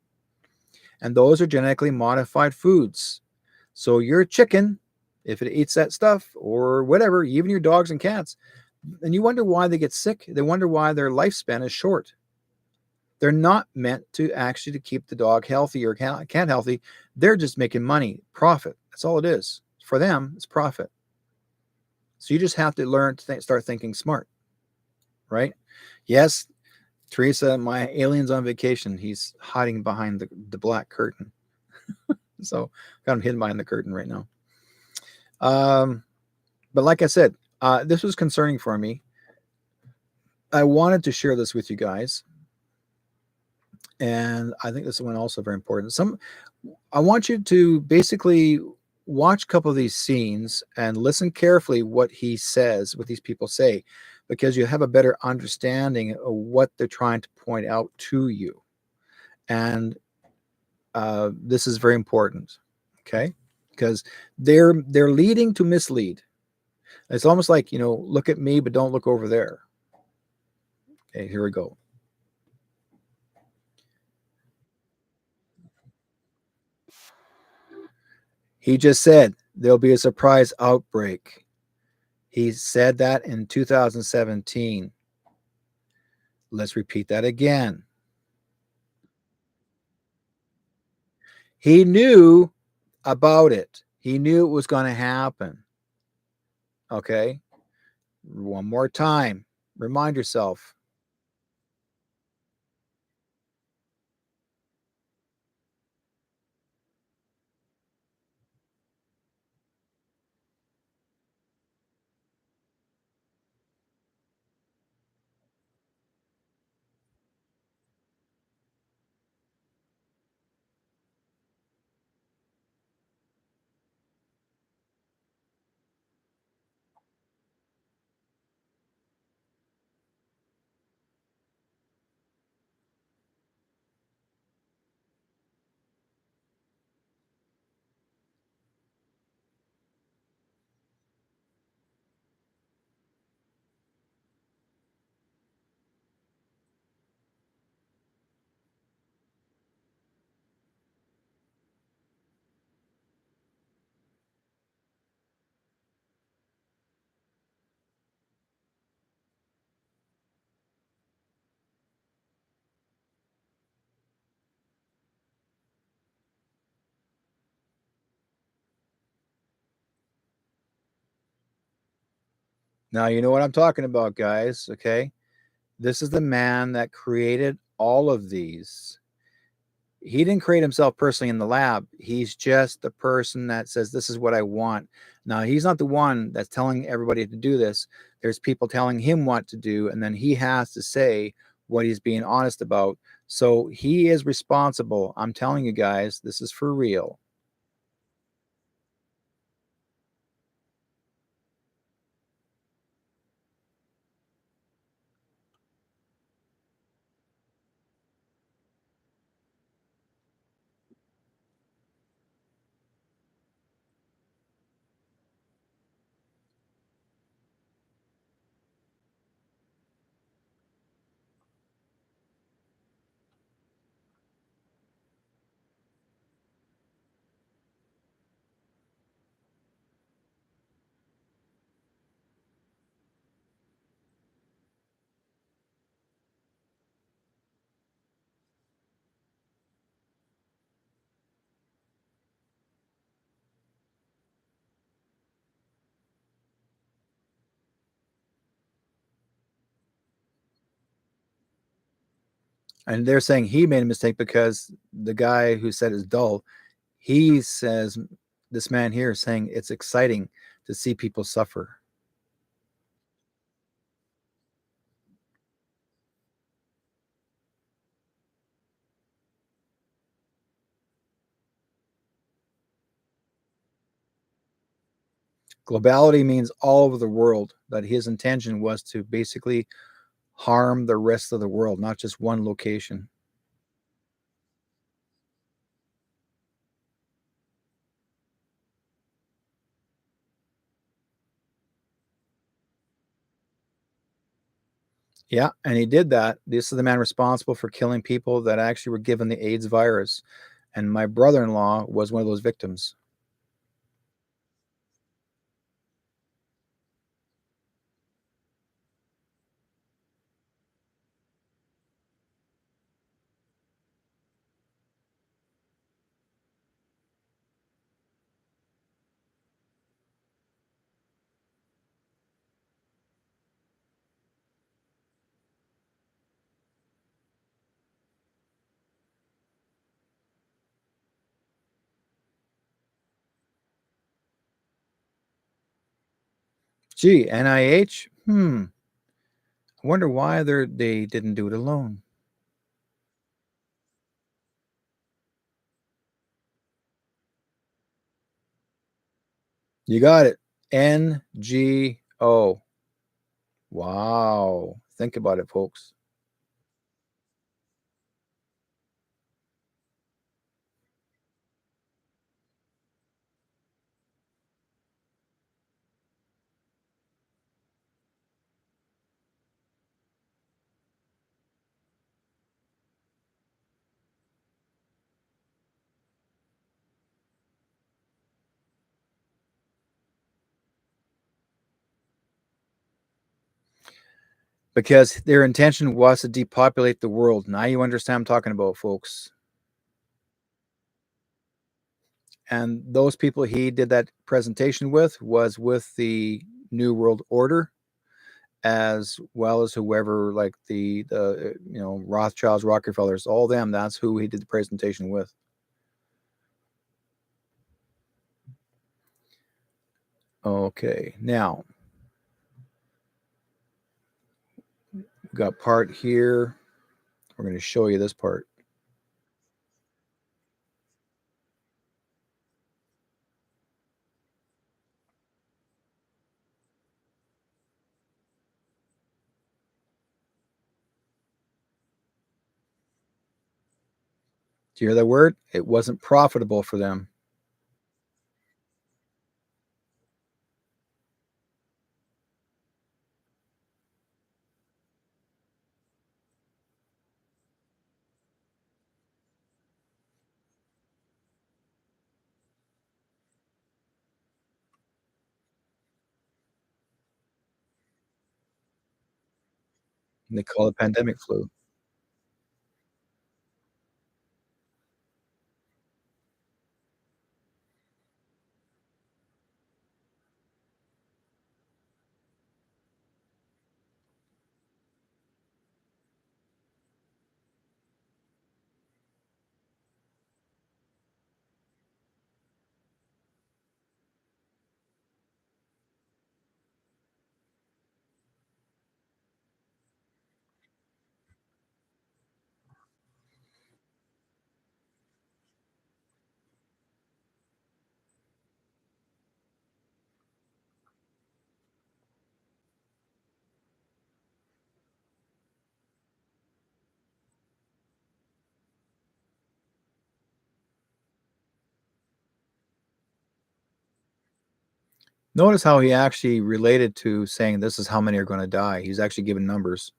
and those are genetically modified foods. So your chicken, if it eats that stuff or whatever, even your dogs and cats, and you wonder why they get sick. They wonder why their lifespan is short. They're not meant to actually keep the dog healthy or cat healthy. They're just making money, profit. That's all it is. For them, it's profit. So you just have to learn to start thinking smart, right? Yes, Teresa, my alien's on vacation. He's hiding behind the black curtain. So got him hidden behind the curtain right now. But like I said, this was concerning for me. I wanted to share this with you guys. And I think this one also very important. I want you to basically watch a couple of these scenes and listen carefully what he says, what these people say, because you have a better understanding of what they're trying to point out to you. And this is very important, okay? Because they're leading to mislead. It's almost like, look at me, but don't look over there. Okay, here we go. He just said There'll be a surprise outbreak. He said that in 2017. Let's repeat that again. He knew about it. He knew it was going to happen. Okay. One more time. Remind yourself. Now, you know what I'm talking about, guys. Okay. This is the man that created all of these. He didn't create himself personally in the lab. He's just the person that says, this is what I want. Now, he's not the one that's telling everybody to do this. There's people telling him what to do, and then he has to say what he's being honest about. So he is responsible. I'm telling you guys, this is for real. And they're saying he made a mistake because the guy who said it's dull, he says, this man here is saying it's exciting to see people suffer. Globality means all over the world, that his intention was to basically harm the rest of the world, not just one location. Yeah, and he did that. This is the man responsible for killing people that actually were given the AIDS virus. And my brother in law was one of those victims. Gee, NIH? I wonder why they didn't do it alone. You got it. NGO. Wow. Think about it, folks. because their intention was to depopulate the world. Now you understand what I'm talking about, folks. And those people he did that presentation with was with the New World Order, as well as whoever, like the Rothschilds, Rockefellers, all them. That's who he did the presentation with. Okay, now we've got part here. We're going to show you this part. Do you hear that word? It wasn't profitable for them. They call it pandemic flu. Notice how he actually related to saying this is how many are going to die. He's actually given numbers.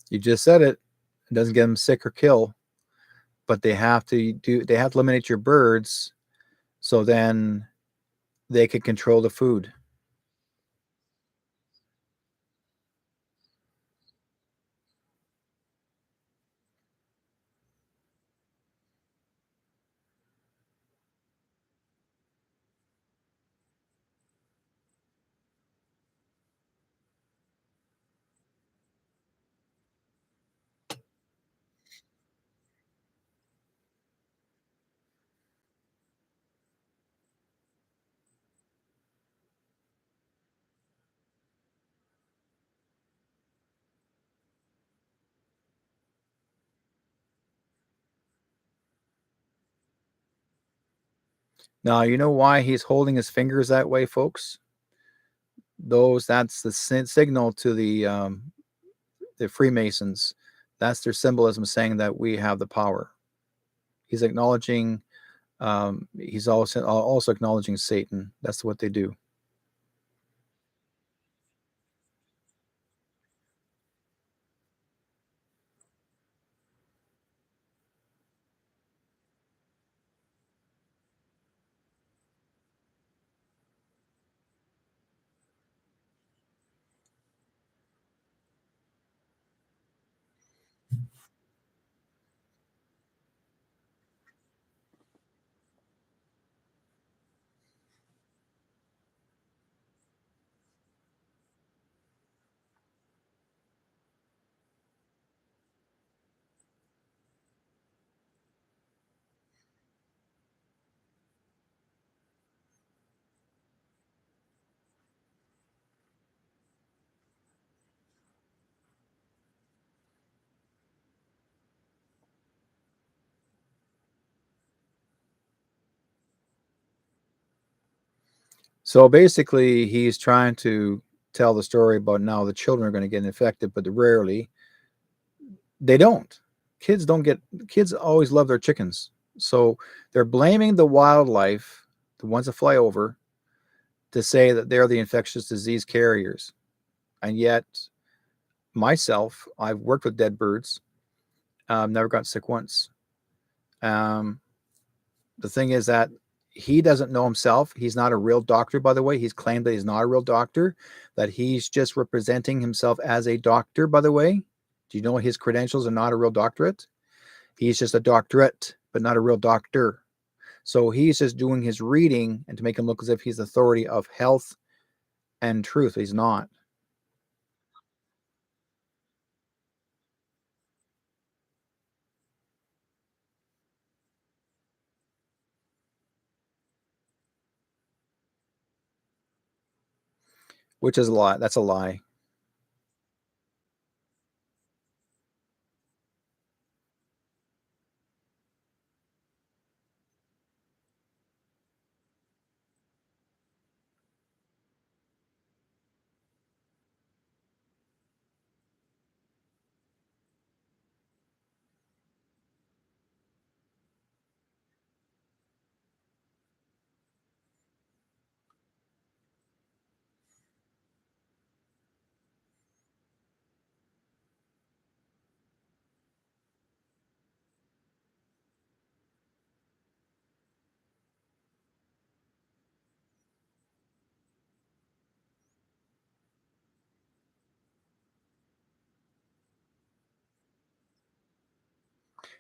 You just said it. It doesn't get them sick or kill, but they have to eliminate your birds so then they can control the food. Now, you know why he's holding his fingers that way, folks? That's the signal to the Freemasons. That's their symbolism saying that we have the power. He's acknowledging he's also acknowledging Satan. That's what they do. So basically, he's trying to tell the story about now the children are going to get infected, but rarely they don't. Kids don't get, kids always love their chickens. So they're blaming the wildlife, the ones that fly over, to say that they're the infectious disease carriers. And yet, myself, I've worked with dead birds, never got sick once. Um, the thing is that he doesn't know himself. He's not a real doctor, by the way. He's claimed that he's not a real doctor, that he's just representing himself as a doctor, by the way. Do you know his credentials are not a real doctorate? He's just a doctorate, but not a real doctor. So he's just doing his reading and to make him look as if he's the authority of health and truth. He's not, which is a lie. That's a lie.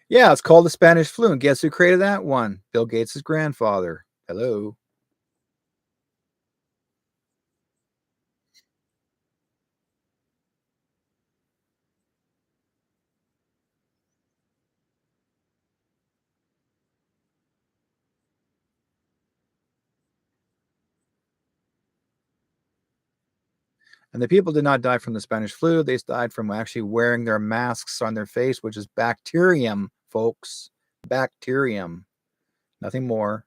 Yeah, it's called the Spanish flu. And guess who created that one? Bill Gates' grandfather. Hello. And the people did not die from the Spanish flu. They died from actually wearing their masks on their face, which is bacterium, folks. Bacterium. Nothing more.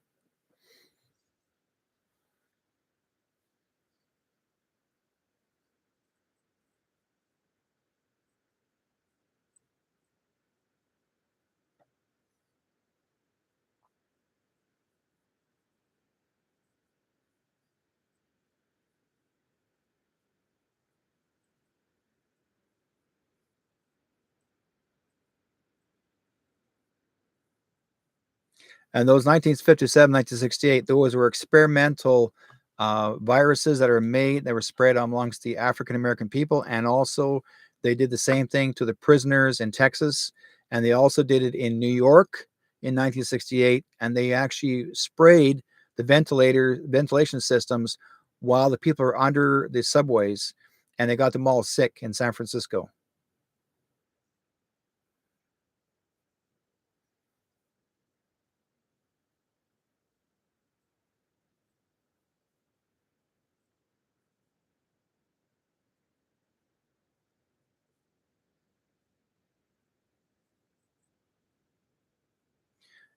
And those 1957, 1968, those were experimental viruses that are made, that were spread amongst the African American people. And also, they did the same thing to the prisoners in Texas. And they also did it in New York in 1968. And they actually sprayed the ventilation systems while the people are under the subways. And they got them all sick in San Francisco.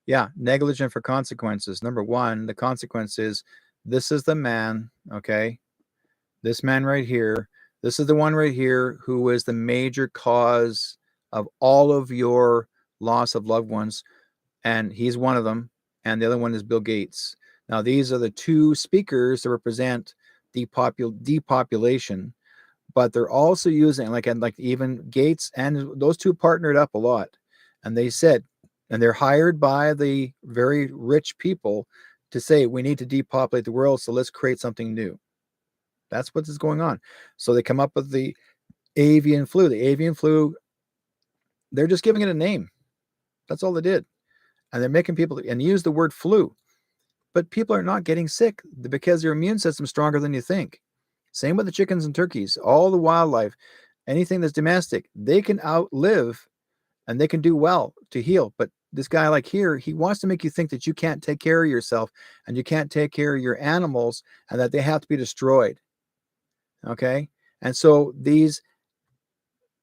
Yeah, negligent for consequences. Number one, the consequence is this is the man, okay? This man right here, this is the one right here who is the major cause of all of your loss of loved ones. And he's one of them. And the other one is Bill Gates. Now, these are the two speakers that represent depopulation, but they're also using like even Gates and those two partnered up a lot. And they said, and they're hired by the very rich people to say we need to depopulate the world, so let's create something new. That's what is going on. So they come up with the avian flu. The avian flu, they're just giving it a name. That's all they did. And they're making people and use the word flu. But people are not getting sick because their immune system's stronger than you think. Same with the chickens and turkeys, all the wildlife, anything that's domestic, they can outlive and they can do well to heal. But this guy, like here, he wants to make you think that you can't take care of yourself and you can't take care of your animals and that they have to be destroyed. Okay. And so these,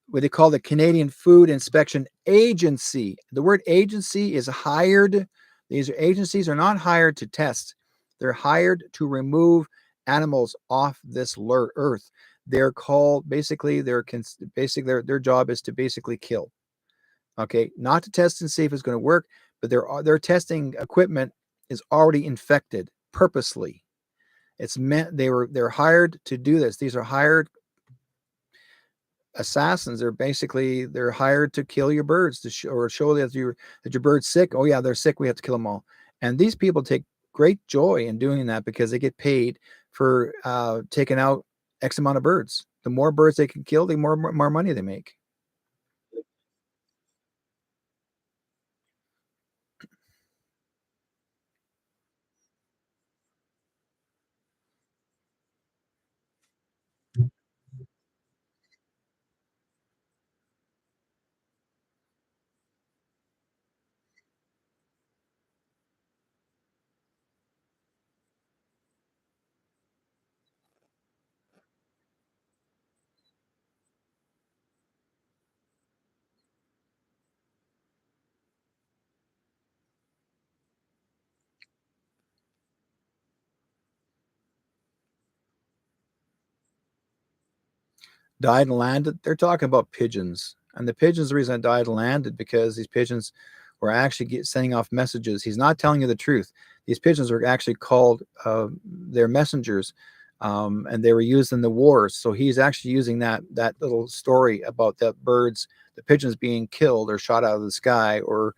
what they call the Canadian Food Inspection Agency, the word agency is hired. These agencies are not hired to test, they're hired to remove animals off this earth. They're called basically their job is to basically kill. Okay, not to test and see if it's going to work, but their testing equipment is already infected purposely. It's meant they're hired to do this. These are hired assassins. They're hired to kill your birds or show that your bird's sick. Oh yeah, they're sick. We have to kill them all. And these people take great joy in doing that because they get paid for taking out X amount of birds. The more birds they can kill, the more money they make. Died and landed. They're talking about pigeons, and the pigeons. The reason I died and landed because these pigeons were actually sending off messages. He's not telling you the truth. These pigeons are actually called their messengers, and they were used in the wars. So he's actually using that little story about the pigeons being killed or shot out of the sky, or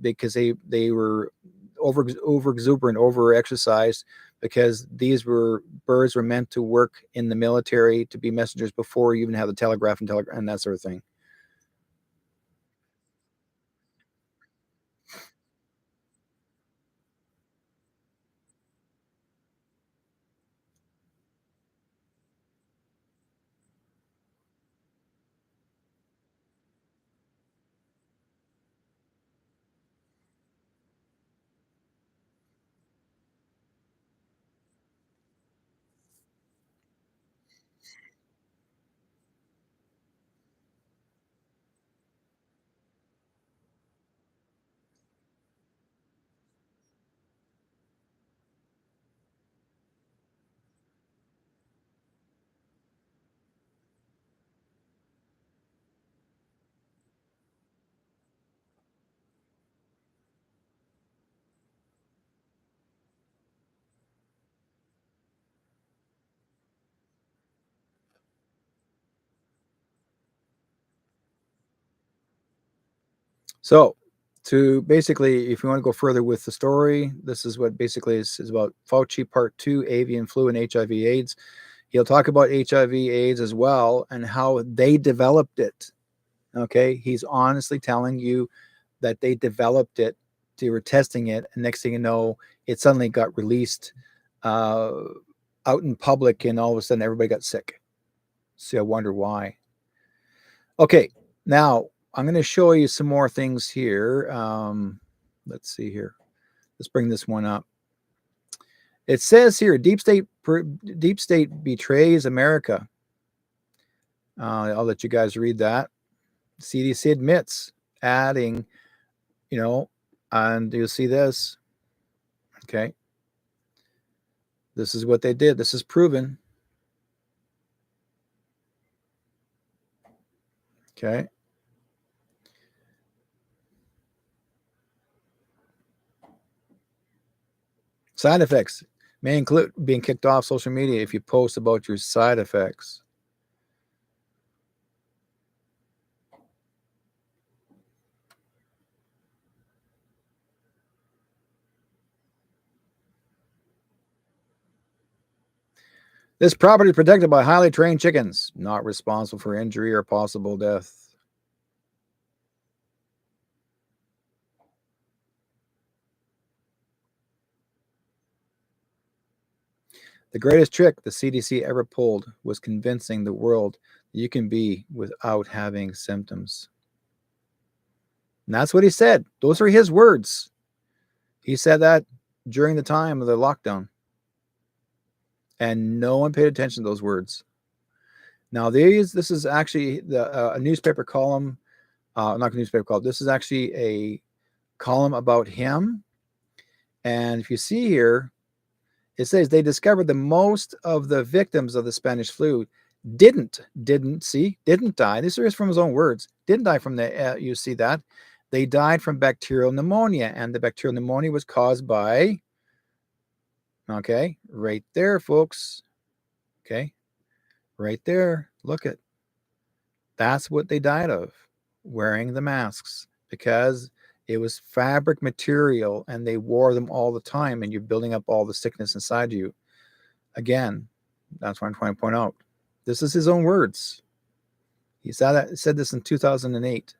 because they were over exuberant, over exercised, because these birds were meant to work in the military to be messengers before you even have the telegraph and that sort of thing. So, to basically, if you want to go further with the story, this is what basically is about Fauci Part 2, avian flu and HIV/AIDS. He'll talk about HIV/AIDS as well and how they developed it. Okay, he's honestly telling you that they developed it. They were testing it, and next thing you know, it suddenly got released uh, out in public, and all of a sudden, everybody got sick. So I wonder why. Okay, now I'm going to show you some more things here. Let's see here. Let's bring this one up. It says here, deep state betrays America. I'll let you guys read that. CDC admits, adding, you know, and you'll see this. Okay, this is what they did. This is proven. Okay. Side effects may include being kicked off social media if you post about your side effects. This property is protected by highly trained chickens, not responsible for injury or possible death. The greatest trick the CDC ever pulled was convincing the world that you can be without having symptoms. And that's what he said. Those are his words. He said that during the time of the lockdown. And no one paid attention to those words. Now, this is actually a newspaper column, not a newspaper column. This is actually a column about him. And if you see here, It says they discovered the most of the victims of the Spanish flu didn't die. This is from his own words. Didn't die from the you see that they died from bacterial pneumonia, and the bacterial pneumonia was caused by, okay, right there, folks. Okay, right there. Look at, that's what they died of, wearing the masks, because it was fabric material and they wore them all the time, and you're building up all the sickness inside you. Again, that's what I'm trying to point out. This is his own words. He said this in 2008.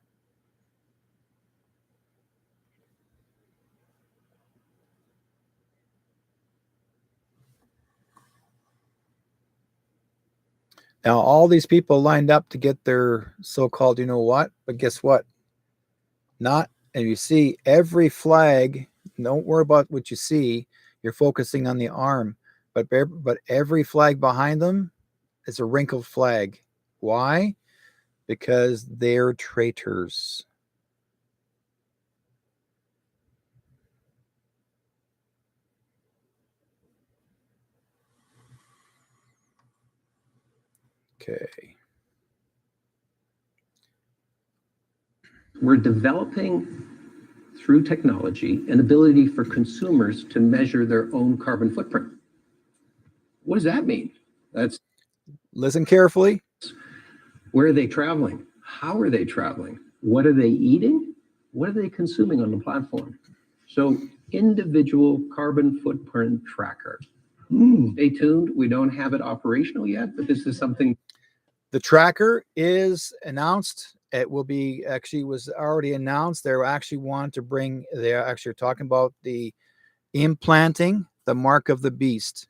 Now, all these people lined up to get their so-called, you know what? But guess what? Not, and you see every flag, don't worry about what you see. You're focusing on the arm. But every flag behind them is a wrinkled flag. Why? Because they're traitors. Okay. We're developing, through technology, an ability for consumers to measure their own carbon footprint. What does that mean? That's, listen carefully. Where are they traveling? How are they traveling? What are they eating? What are they consuming on the platform? So, individual carbon footprint tracker. Stay tuned. We don't have it operational yet, but this is something. The tracker is announced. It will be, actually was already announced. They actually want to bring, they're actually talking about the implanting the mark of the beast.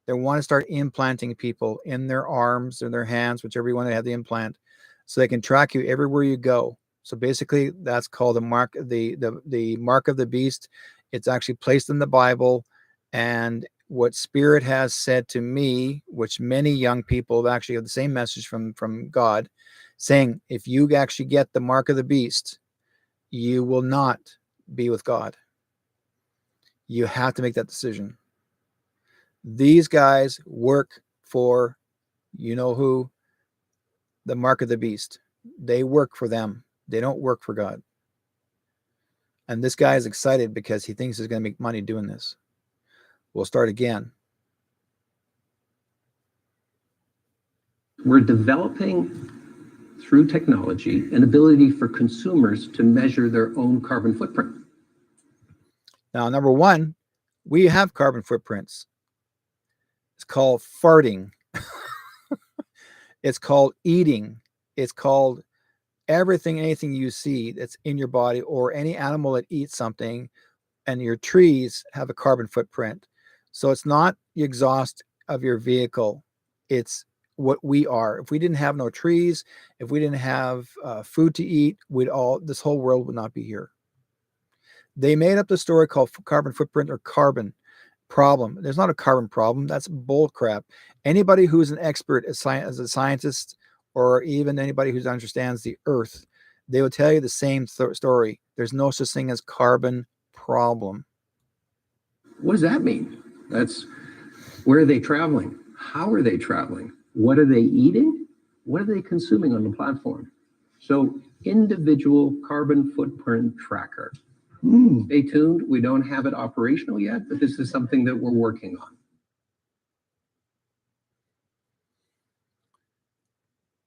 They want to start implanting people in their arms or their hands, whichever you want to have the implant, so they can track you everywhere you go. So basically, that's called the mark, the mark of the beast. It's actually placed in the Bible, and what Spirit has said to me, which many young people have actually had the same message from God, saying, if you actually get the mark of the beast, you will not be with God. You have to make that decision. These guys work for, you know who, the mark of the beast. They work for them. They don't work for God. And this guy is excited because he thinks he's going to make money doing this. We'll start again. We're developing, through technology, an ability for consumers to measure their own carbon footprint. Now, number one, we have carbon footprints. It's called farting. It's called eating. It's called everything, anything you see that's in your body, or any animal that eats something, and your trees have a carbon footprint. So it's not the exhaust of your vehicle. It's what we are. If we didn't have no trees, if we didn't have food to eat, this whole world would not be here. They made up the story called carbon footprint or carbon problem. There's not a carbon problem. That's bull crap. Anybody who's an expert as a scientist, or even anybody who understands the earth, they will tell you the same story. There's no such thing as carbon problem. What does that mean? That's, where are they traveling? How are they traveling? What are they eating? What are they consuming on the platform? So, individual carbon footprint tracker. Stay tuned. We don't have it operational yet, but this is something that we're working on.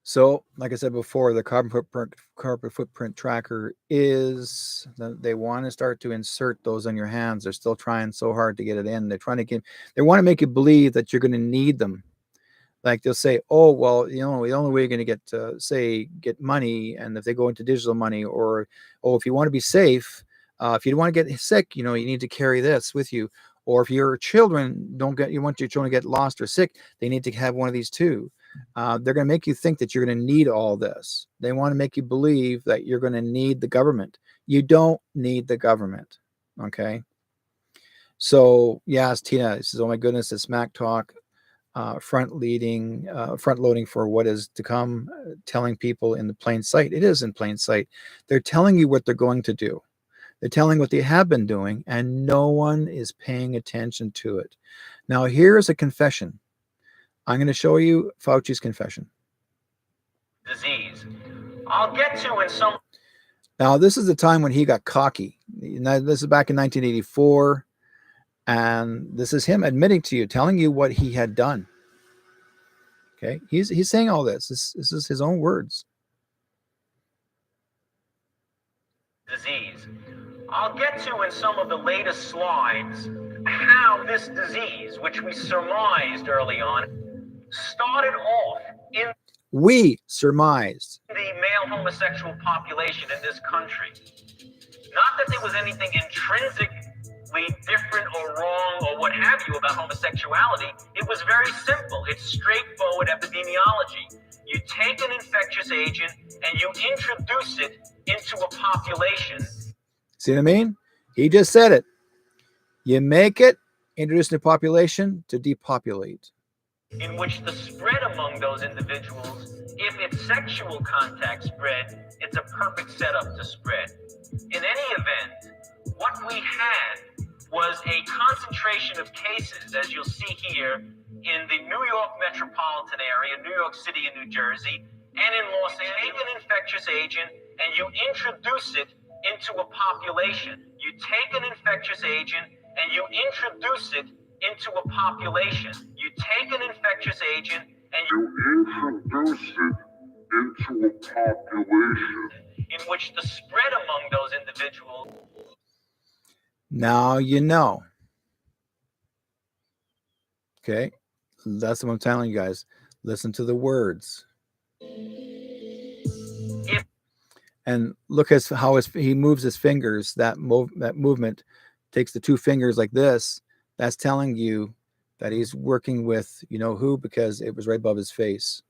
So, like I said before, the carbon footprint tracker is, they want to start to insert those on your hands. They're still trying so hard to get it in. They want to make you believe that you're going to need them. Like they'll say, oh, well, the only way you're going to get money, and if they go into digital money, or, oh, if you want to be safe, if you don't want to get sick, you need to carry this with you. Or if your children you want your children to get lost or sick, they need to have one of these too. They're going to make you think that you're going to need all this. They want to make you believe that you're going to need the government. You don't need the government. Okay. So yes, Tina says, oh my goodness, it's Mac Talk. Front loading for what is to come, telling people in the plain sight. It is in plain sight. They're telling you what they're going to do. They're telling what they have been doing, and no one is paying attention to it. Now, here's a confession. I'm going to show you Fauci's confession. Disease. I'll get to in some. Now, this is the time when he got cocky. Now, this is back in 1984, and this is him admitting to you, telling you what he had done. Okay, he's saying all this. This is his own words. Disease. I'll get to in some of the latest slides how this disease, which we surmised early on, started off in We surmised. the male homosexual population in this country. Not that there was anything intrinsically different or wrong or what have you about homosexuality. It was very simple. It's straightforward epidemiology. You take an infectious agent and you introduce it into a population. See what I mean? He just said it. You make it, introduce the population to depopulate. In which the spread among those individuals, if it's sexual contact spread, it's a perfect setup to spread. In any event, what we had was a concentration of cases, as you'll see here, in the New York metropolitan area, New York City and New Jersey, and in Los Angeles. Take an infectious agent and you introduce it into a population. You take an infectious agent and you introduce it into a population. You take an infectious agent and you introduce it into a population. in which the spread among those individuals. Now you know. Okay, that's what I'm telling you guys. Listen to the words. And look at how he moves his fingers. That movement takes the two fingers like this. That's telling you that he's working with you know who, because it was right above his face.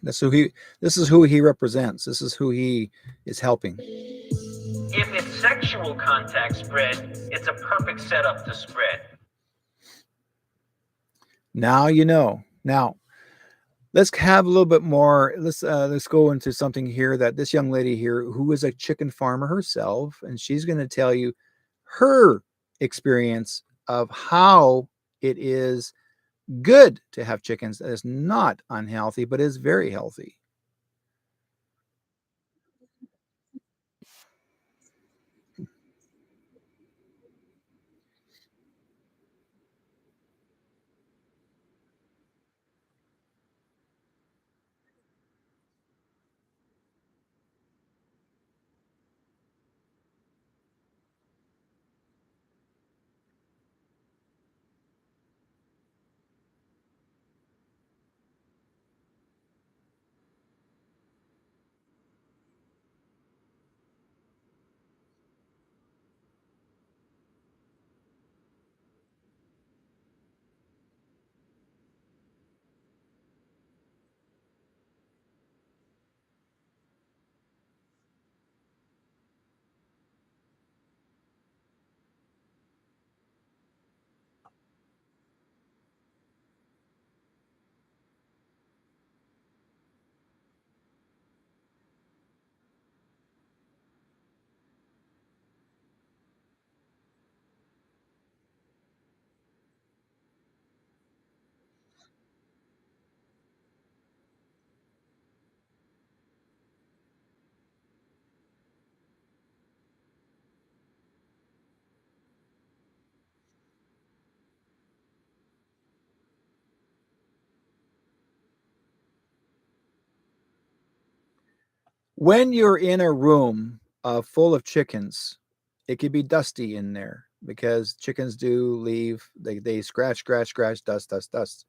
This is who he represents. This is who he is helping. If it's sexual contact spread, it's a perfect setup to spread. Now you know. Now let's have a little bit more. Let's go into something here that this young lady here, who is a chicken farmer herself, and she's going to tell you her experience of how it is good to have chickens. That is not unhealthy, but is very healthy. When you're in a room full of chickens, it could be dusty in there because chickens do leave. They scratch, dust.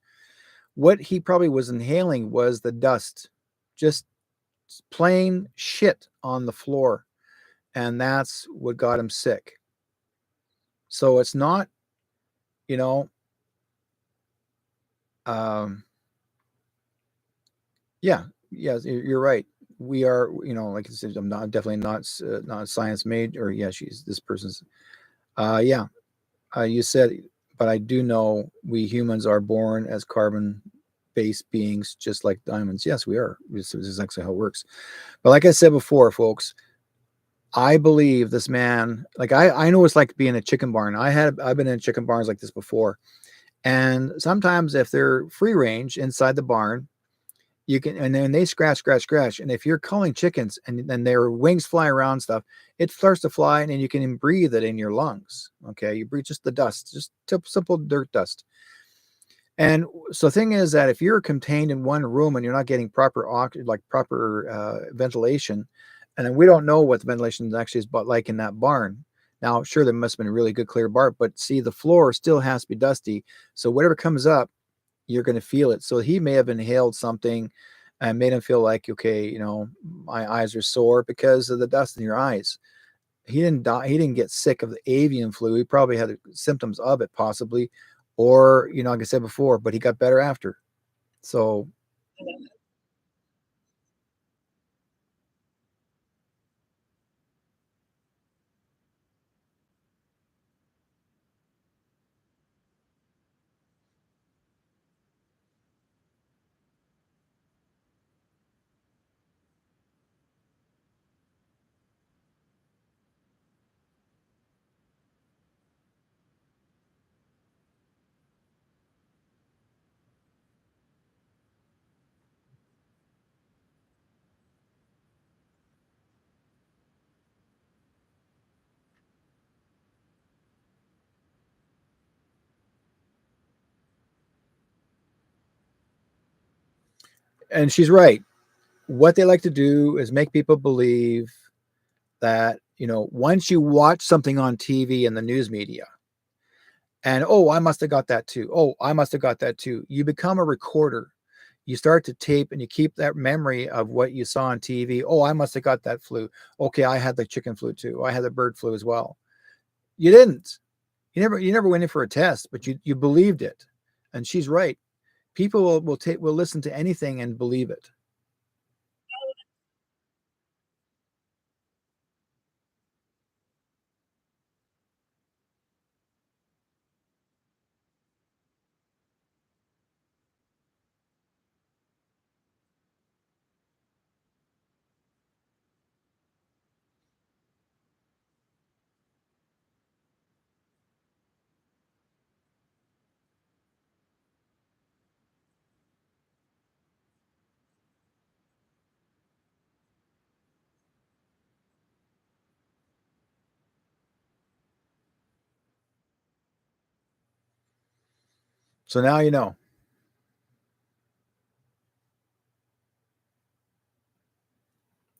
What he probably was inhaling was the dust, just plain shit on the floor, and that's what got him sick. So it's not, you know, yeah, you're right. We are, you know, like I said, I'm definitely not a science major. Or yeah, this person's, yeah. You said but I do know we humans are born as carbon-based beings, just like diamonds. Yes, we are. This is actually how it works. But like I said before, folks, I believe this man, like I know it's like being in a chicken barn. I've been in chicken barns like this before. And sometimes if they're free range inside the barn, you can, and then they scratch. And if you're culling chickens and then their wings fly around stuff, it starts to fly and then you can breathe it in your lungs. Okay. You breathe just the dust, just simple dirt dust. And so the thing is that if you're contained in one room and you're not getting proper ventilation, and then we don't know what the ventilation actually is but like in that barn. Now, sure, there must have been a really good clear barn, but see, the floor still has to be dusty. So whatever comes up, you're going to feel it. So he may have inhaled something and made him feel like, okay, you know, my eyes are sore because of the dust in your eyes. He didn't die. He didn't get sick of the avian flu. He probably had symptoms of it possibly, or, you know, like I said before, but he got better after. So and she's right. What they like to do is make people believe that, you know, once you watch something on TV and the news media, and oh, I must have got that too. Oh, I must have got that too. You become a recorder. You start to tape and you keep that memory of what you saw on TV. Oh, I must have got that flu. Okay, I had the chicken flu too. I had the bird flu as well. You didn't. You never went in for a test, but you believed it. And she's right. People will listen to anything and believe it. So now you know.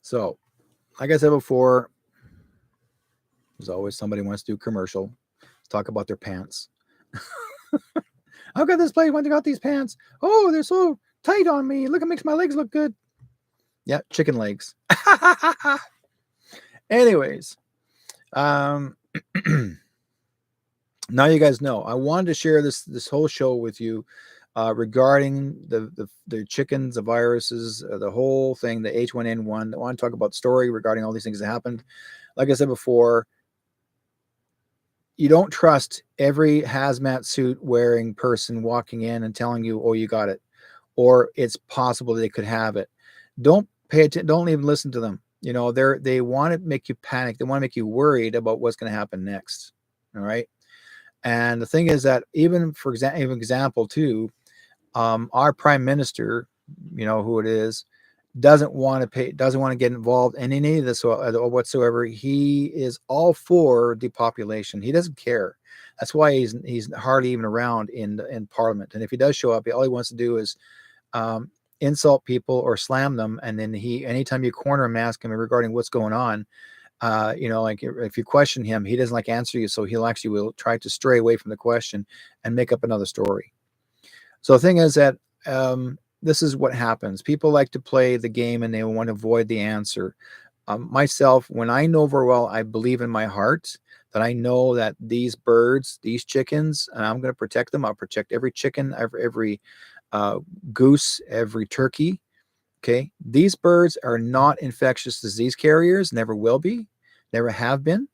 So, like I said before, there's always somebody wants to do commercial. Let's talk about their pants. I've got this place when they got these pants. Oh, they're so tight on me. Look, it makes my legs look good. Yeah, chicken legs. Anyways, um, now you guys know. I wanted to share this whole show with you regarding the chickens, the viruses, the whole thing, the H1N1. I want to talk about story regarding all these things that happened. Like I said before, you don't trust every hazmat suit wearing person walking in and telling you, oh, you got it, or it's possible they could have it. Don't pay attention. Don't even listen to them. You know, they want to make you panic. They want to make you worried about what's going to happen next. All right. And the thing is that even for example too, our prime minister, you know who it is, doesn't want to get involved in any of this whatsoever. He is all for depopulation. He doesn't care. That's why he's hardly even around in Parliament. And if he does show up, all he wants to do is insult people or slam them. And then anytime you corner him, ask him regarding what's going on, you know, like if you question him, he doesn't like answer you, so will try to stray away from the question and make up another story. So the thing is that this is what happens. People like to play the game and they want to avoid the answer. Myself, when I know very well, I believe in my heart that I know that these birds, these chickens, and I'm going to protect them. I'll protect every chicken, every goose, every turkey. Okay. These birds are not infectious disease carriers, never will be, never have been.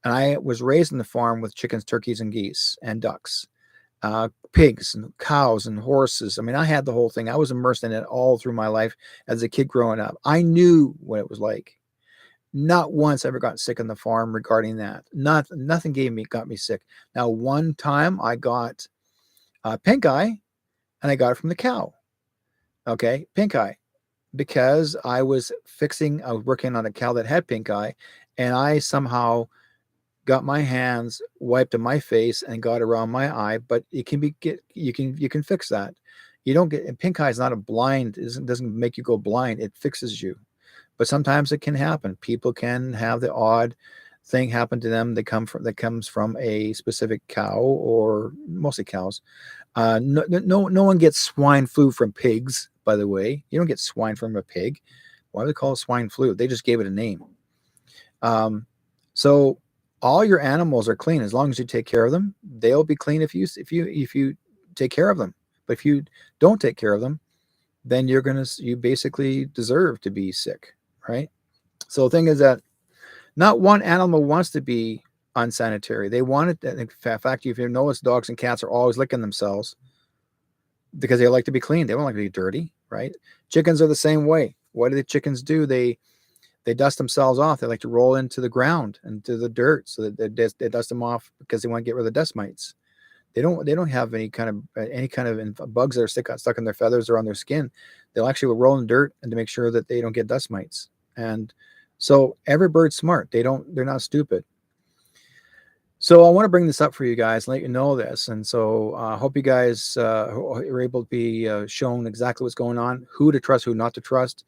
And I was raised on the farm with chickens, turkeys, and geese and ducks. pigs and cows and horses. I mean, I had the whole thing. I was immersed in it all through my life as a kid growing up. I knew what it was like. Not once ever got sick on the farm regarding that. Nothing got me sick. Now, one time I got pink eye, and I got it from the cow. Okay, pink eye, because I was working on a cow that had pink eye, and I somehow got my hands wiped on my face and got around my eye. But it can you can fix that. You don't get pink eye is not a blind, doesn't make you go blind. It fixes you. But sometimes it can happen. People can have the odd thing happen to them that comes from a specific cow, or mostly cows. No one gets swine flu from pigs, by the way. You don't get swine from a pig. Why do they call it swine flu? They just gave it a name. So all your animals are clean as long as you take care of them. They'll be clean if you take care of them. But if you don't take care of them, then you basically deserve to be sick, right? So the thing is that not one animal wants to be unsanitary. They want it. In fact, if you notice, dogs and cats are always licking themselves because they like to be clean. They don't like to be dirty, right? Chickens are the same way. What do the chickens do? They dust themselves off. They like to roll into the ground and to the dirt, so that they dust them off because they want to get rid of the dust mites. They don't have any kind of bugs that are stuck in their feathers or on their skin. They'll actually roll in the dirt and to make sure that they don't get dust mites. And so every bird's smart. They're not stupid. So I want to bring this up for you guys, let you know this. And so I hope you guys are able to be shown exactly what's going on, who to trust, who not to trust.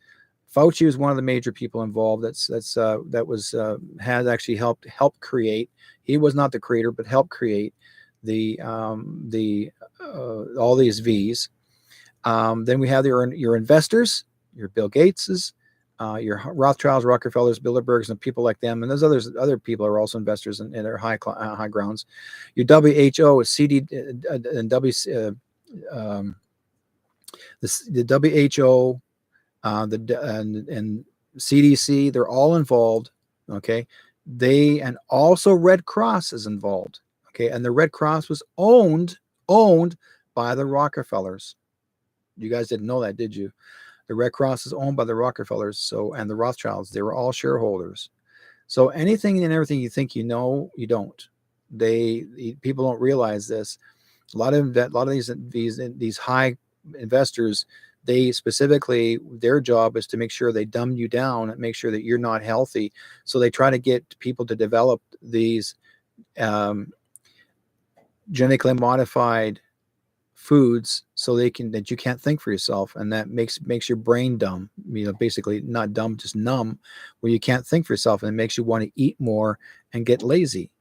Fauci is one of the major people involved. Has actually helped create. He was not the creator, but helped create all these V's. Then we have your investors, your Bill Gateses, your Rothschilds, Rockefellers, Bilderbergs, and people like them. And there's other people are also investors in their high grounds. Your WHO, CD, and the WHO, and CDC, they're all involved. Okay, and also Red Cross is involved. Okay, and the Red Cross was owned by the Rockefellers. You guys didn't know that, did you? The Red Cross is owned by the Rockefellers, and the Rothschilds. They were all shareholders. So anything and everything you think you know, you don't. People don't realize this. A lot of these high investors, they specifically, their job is to make sure they dumb you down and make sure that you're not healthy. So they try to get people to develop these genetically modified foods so that you can't think for yourself, and that makes your brain dumb, basically not dumb, just numb, where you can't think for yourself, and it makes you want to eat more and get lazy.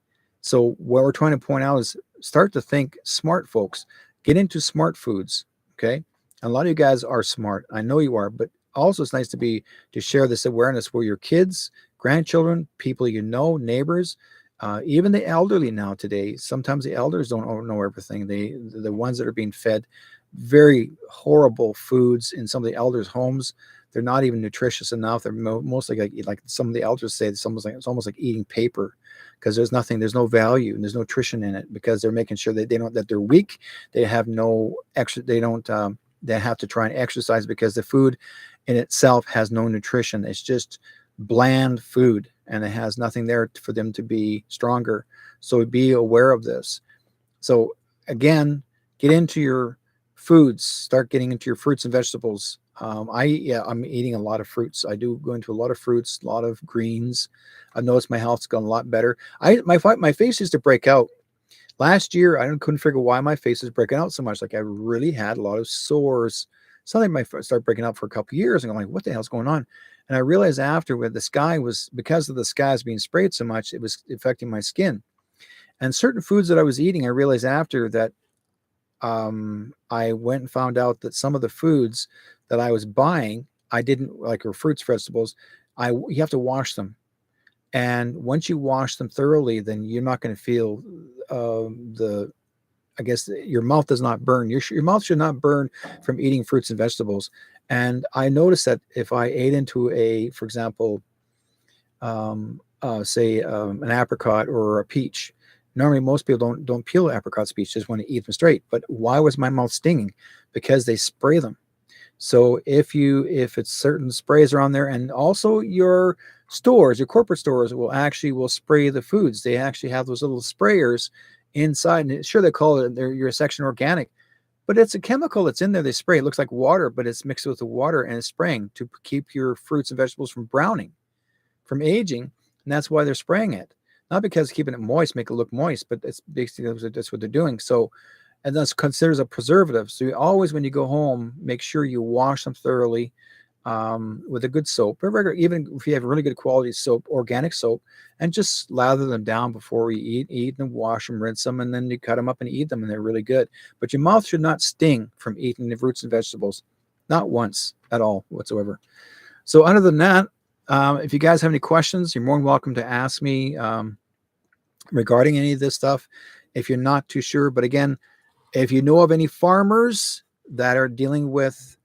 So what we're trying to point out is start to think smart, folks. Get into smart foods. Okay, and a lot of you guys are smart, I know you are, but also it's nice to share this awareness where your kids, grandchildren, people neighbors, even the elderly now today. Sometimes the elders don't know everything. The ones that are being fed very horrible foods in some of the elders' homes. They're not even nutritious enough. They're mostly like some of the elders say. It's almost like eating paper, because there's no value and there's no nutrition in it, because they're making sure that that they're weak. They have no extra. They don't. They have to try and exercise because the food in itself has no nutrition. It's just bland food, and it has nothing there for them to be stronger. So be aware of this. So again, get into your foods. Start getting into your fruits and vegetables. I'm eating a lot of fruits. I do go into a lot of fruits, a lot of greens. I've noticed my health's gone a lot better. My face used to break out. Last year, I couldn't figure why my face was breaking out so much. Like I really had a lot of sores. Something might start breaking out for a couple of years, and I'm like, what the hell's going on? And I realized after, because of the skies being sprayed so much, it was affecting my skin. And certain foods that I was eating, I realized after that I went and found out that some of the foods that I was buying, I didn't like, or fruits, vegetables, you have to wash them. And once you wash them thoroughly, then you're not going to feel your mouth does not burn. Your mouth should not burn from eating fruits and vegetables. And I noticed that if I ate into for example, say an apricot or a peach, Normally, most people don't peel apricot peach, just want to eat them straight. But why was my mouth stinging? Because they spray them. So if it's certain sprays are on there, and also your stores, your corporate stores will spray the foods. They actually have those little sprayers inside, and sure they call it your section organic, but it's a chemical that's in there. They spray. It looks like water, but it's mixed with the water and it's spraying to keep your fruits and vegetables from browning, from aging, and that's why they're spraying it. Not because keeping it moist make it look moist, but it's basically that's what they're doing. So, and that's considered a preservative. So you always, when you go home, make sure you wash them thoroughly with a good soap, even if you have really good quality soap, organic soap, and just lather them down before you eat and wash them, rinse them, and then you cut them up and eat them, and they're really good. But your mouth should not sting from eating the fruits and vegetables, not once at all whatsoever. So other than that, if you guys have any questions, you're more than welcome to ask me regarding any of this stuff if you're not too sure. But again, if you know of any farmers that are dealing with,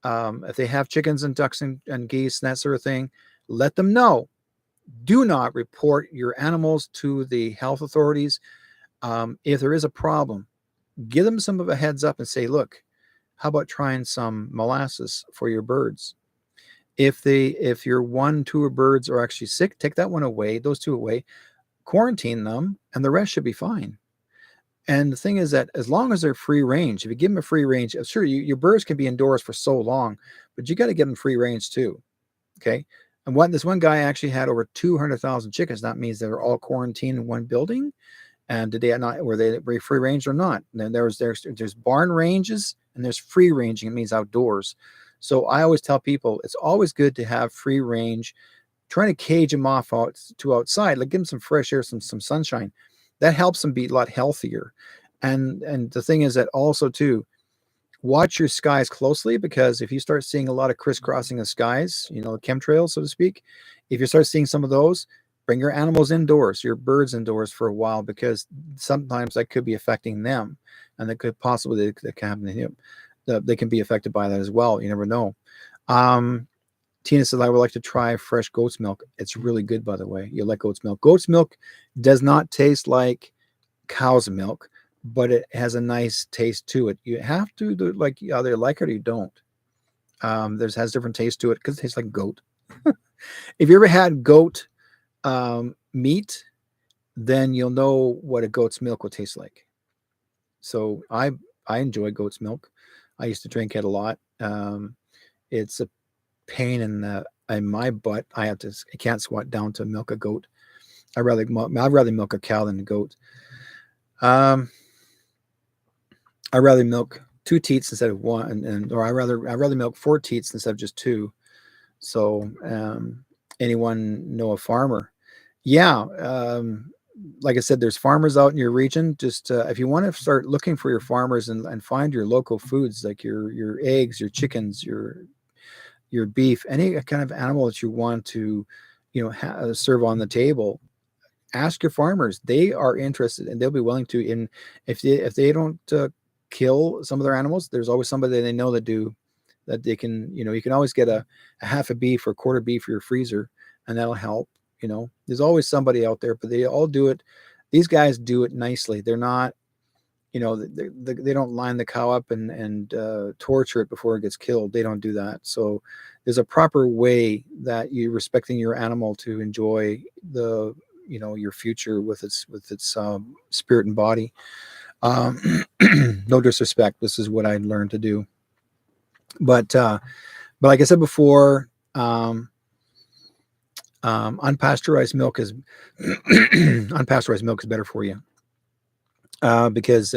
if they have chickens and ducks and geese and that sort of thing, let them know. Do not report your animals to the health authorities. If there is a problem, give them some of a heads up and say, look, how about trying some molasses for your birds? If your 1-2 birds are actually sick, take that one away, those 2 away, quarantine them, and the rest should be fine. And the thing is that as long as they're free range, if you give them a free range, sure, your birds can be indoors for so long, but you got to give them free range too. Okay. And this one guy actually had over 200,000 chickens. That means they were all quarantined in one building. And were they free range or not? And then there's barn ranges and there's free ranging. It means outdoors. So I always tell people it's always good to have free range, trying to cage them off to outside, like give them some fresh air, some sunshine. That helps them be a lot healthier. And the thing is that also too, watch your skies closely, because if you start seeing a lot of crisscrossing of skies, chemtrails, so to speak, if you start seeing some of those, bring your animals indoors, your birds indoors for a while, because sometimes that could be affecting them, and that could possibly that can happen to him. They can be affected by that as well. You never know. Tina says, I would like to try fresh goat's milk. It's really good, by the way. You like goat's milk. Goat's milk does not taste like cow's milk, but it has a nice taste to it. You have to either like it or you don't. Has different taste to it because it tastes like goat. If you ever had goat meat, then you'll know what a goat's milk will taste like. So I enjoy goat's milk. I used to drink it a lot. It's a pain in my butt. I can't squat down to milk a goat. I'd rather milk a cow than a goat. I'd rather milk 2 teats instead of 1, or I'd rather milk 4 teats instead of just 2. So anyone know a farmer? Yeah. Like I said, there's farmers out in your region. Just if you want to start looking for your farmers and find your local foods, like your eggs, your chickens, your beef, any kind of animal that you want to, serve on the table, ask your farmers. They are interested and they'll be willing to. And if they don't kill some of their animals, there's always somebody they know that they can, you can always get a half a beef or a quarter beef for your freezer, and that'll help. There's always somebody out there, but they all do it. These guys do it nicely. They're not, they don't line the cow up and torture it before it gets killed. They don't do that. So there's a proper way that you're respecting your animal to enjoy your future with its spirit and body. No disrespect. This is what I learned to do. But like I said before, unpasteurized milk is better for you, because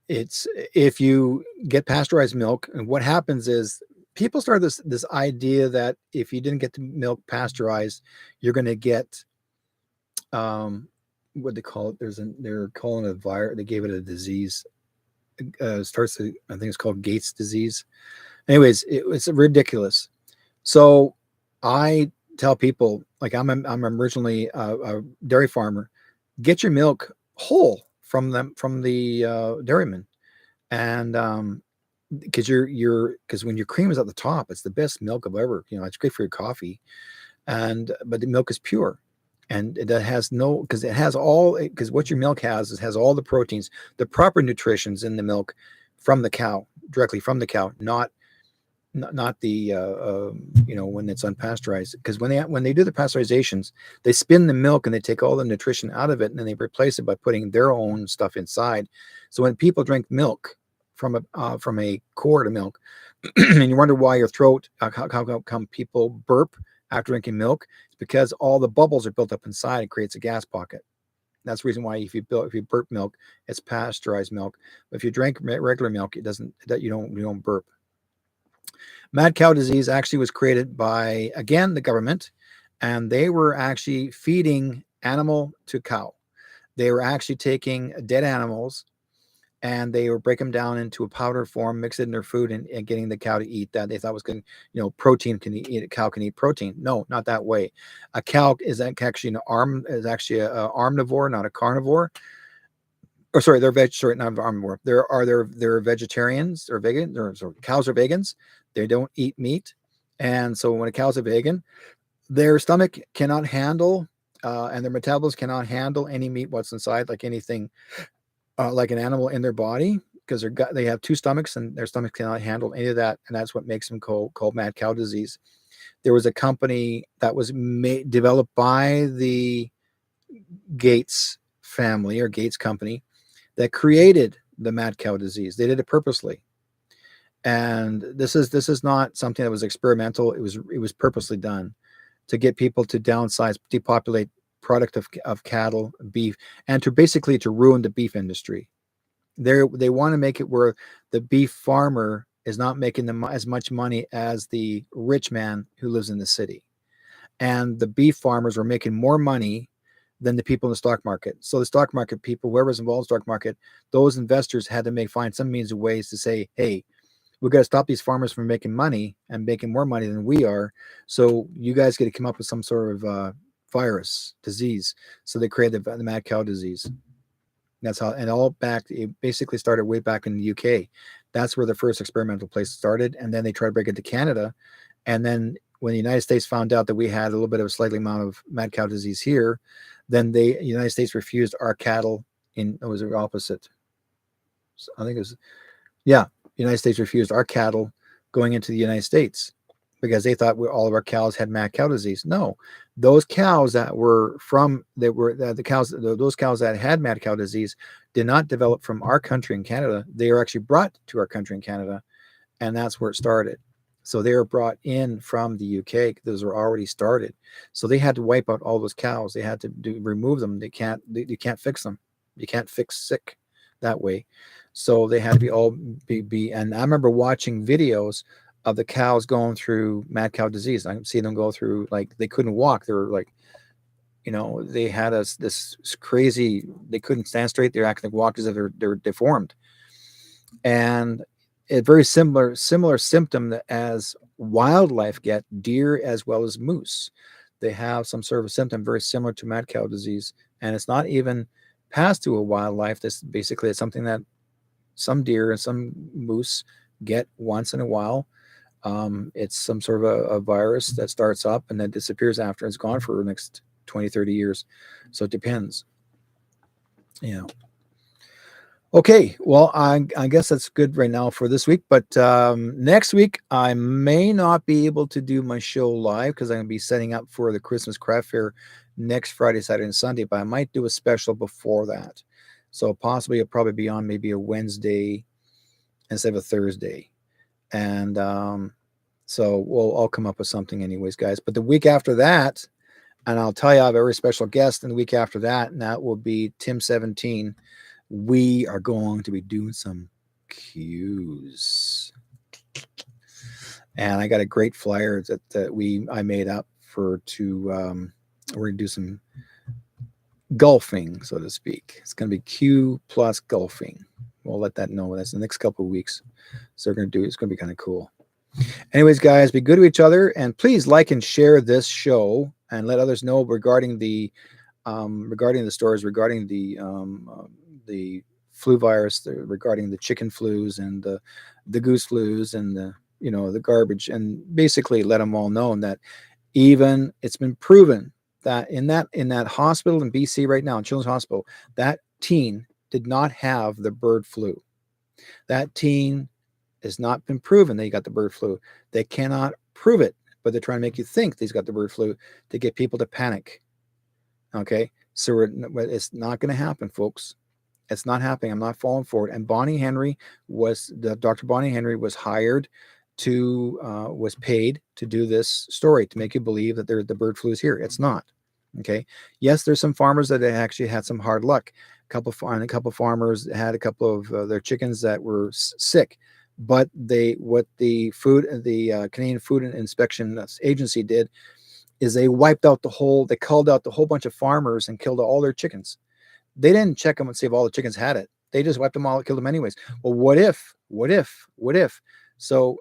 if you get pasteurized milk, and what happens is people start this idea that if you didn't get the milk pasteurized, you're going to get what they call it. They're calling it a virus. They gave it a disease. I think it's called Gates disease. Anyways, it's ridiculous. So I tell people, like I'm originally a dairy farmer, get your milk whole from the dairyman, and because when your cream is at the top, it's the best milk of ever. It's great for your coffee, but the milk is pure, And that has no, because it has all, because what your milk has is has all the proteins, the proper nutritions in the milk from the cow, directly from the cow, not the when it's unpasteurized. Because when they do the pasteurizations, they spin the milk and they take all the nutrition out of it, and then they replace it by putting their own stuff inside. So when people drink milk from a quart of milk, and you wonder why your throat, how come people burp after drinking milk, it's because all the bubbles are built up inside. It creates a gas pocket. That's the reason why if you burp milk, it's pasteurized milk. But if you drink regular milk, it doesn't. You don't burp. Mad cow disease actually was created by, again, the government, and they were actually feeding animal to cow. They were actually taking dead animals and they would break them down into a powder form, mix it in their food, and getting the cow to eat that. They thought was good. Protein can eat. A cow can eat protein. No, not that way. A cow is actually an omnivore, not a carnivore. Or sorry, they're not omnivore. They're vegetarians or vegan. Cows are vegans. They don't eat meat, and so when a cow's a vegan, their stomach cannot handle, and their metabolism cannot handle any meat what's inside, like anything. Like an animal in their body, because they have two stomachs and their stomach cannot handle any of that, and that's what makes them called mad cow disease. There was a company that was developed by the Gates family or Gates company that created the mad cow disease. They did it purposely, and this is not something that was experimental. It was purposely done to get people to downsize, depopulate product of cattle, beef, and to ruin the beef industry. They want to make it where the beef farmer is not making them as much money as the rich man who lives in the city, and the beef farmers were making more money than the people in the stock market. So the stock market people, whoever's involved in the stock market, those investors had to find some means of ways to say, hey, we've got to stop these farmers from making money and making more money than we are. So you guys got to come up with some sort of virus disease. So they created the mad cow disease. That's how, and it basically started way back in the UK. That's where the first experimental place started, and then they tried to break it to Canada. And then when the United States found out that we had a little bit of a slightly amount of mad cow disease here, then the United States refused our cattle it was the opposite. So I think it was, the United States refused our cattle going into the United States because they thought all of our cows had mad cow disease. No, those cows those cows that had mad cow disease did not develop from our country in Canada. They were actually brought to our country in Canada, and that's where it started. So they were brought in from the UK. Those were already started. So they had to wipe out all those cows. They had to remove them. You can't fix them. You can't fix sick that way. So they had to be. And I remember watching videos of the cows going through mad cow disease. I see them go through, like, they couldn't walk. They were like, they had this crazy, they couldn't stand straight. They're acting like walked as if they're deformed. And a very similar symptom as wildlife get, deer as well as moose. They have some sort of symptom very similar to mad cow disease. And it's not even passed to a wildlife. This basically is something that some deer and some moose get once in a while. It's some sort of a virus that starts up and then disappears after it's gone for the next 20, 30 years. So it depends. Okay, well, I guess that's good right now for this week. But next week, I may not be able to do my show live because I'm going to be setting up for the Christmas Craft Fair next Friday, Saturday, and Sunday. But I might do a special before that. So possibly it'll probably be on maybe a Wednesday instead of a Thursday. And so I'll come up with something anyways, guys. But the week after that, and I'll tell you, I have a very special guest in the week after that, and that will be Tim 17. We are going to be doing some cues. And I got a great flyer that I made up we're going to do some golfing, so to speak. It's going to be Q plus golfing. We'll let that know. That's the next couple of weeks. So it's going to be kind of cool. Anyways, guys, be good to each other, and please like and share this show and let others know regarding the stories regarding the flu virus, regarding the chicken flus and the goose flus and the garbage, and basically let them all know that even it's been proven that in that hospital in BC right now, in Children's Hospital, that teen did not have the bird flu. That teen has not been proven that he got the bird flu. They cannot prove it, but they're trying to make you think that he's got the bird flu to get people to panic. Okay, so it's not going to happen, folks. It's not happening. I'm not falling for it. And Dr. Bonnie Henry was hired to was paid to do this story to make you believe that the bird flu is here. It's not. Okay. Yes, there's some farmers that actually had some hard luck. A couple farmers had a couple of their chickens that were sick, but the Canadian Food and Inspection Agency did is they called out the whole bunch of farmers and killed all their chickens. They didn't check them and see if all the chickens had it. They just wiped them all, killed them anyways. Well, what if? So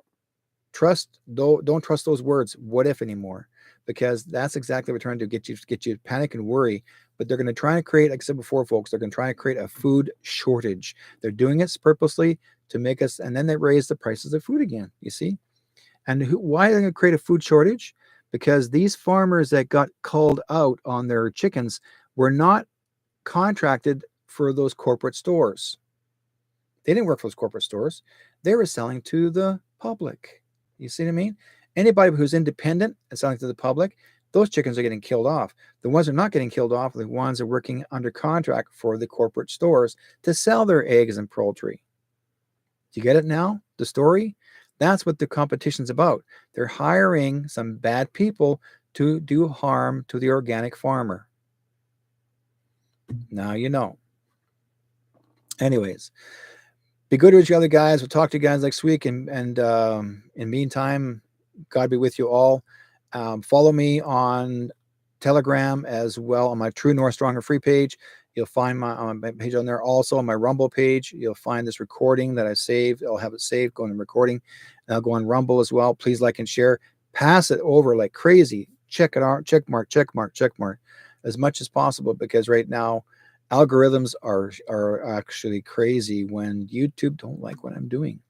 don't trust those words, what if, anymore, because that's exactly what we're trying to do, get you to panic and worry. But they're going to try to create, like I said before, folks, they're going to try to create a food shortage. They're doing it purposely to make us, and then they raise the prices of food again, you see? And why are they going to create a food shortage? Because these farmers that got called out on their chickens were not contracted for those corporate stores. They didn't work for those corporate stores. They were selling to the public. You see what I mean? Anybody who's independent and selling to the public, those chickens are getting killed off. The ones that are not getting killed off are the ones that are working under contract for the corporate stores to sell their eggs and poultry. Do you get it now? The story? That's what the competition's about. They're hiring some bad people to do harm to the organic farmer. Now you know. Anyways, be good to each other, guys. We'll talk to you guys next week. And in the meantime, God be with you all. Follow me on Telegram as well on my True North Stronger Free page. You'll find my page on there. Also on my Rumble page, you'll find this recording that I saved. I'll have it saved, go on recording. And I'll go on Rumble as well. Please like and share. Pass it over like crazy. Check it out. Check mark as much as possible, because right now algorithms are actually crazy when YouTube don't like what I'm doing.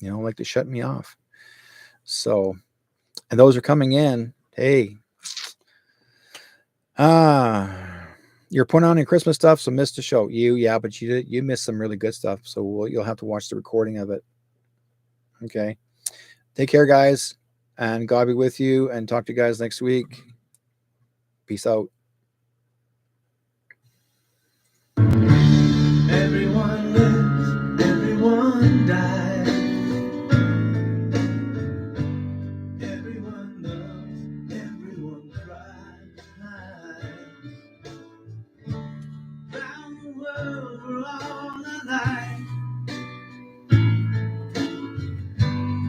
Like to shut me off. So, and those are coming in. Hey, you're putting on your Christmas stuff, so missed the show. But you missed some really good stuff. So you'll have to watch the recording of it. Okay. Take care, guys, and God be with you, and talk to you guys next week. Peace out. Everyone lives, everyone dies. Everyone loves, everyone cries. Round the world we're all alike.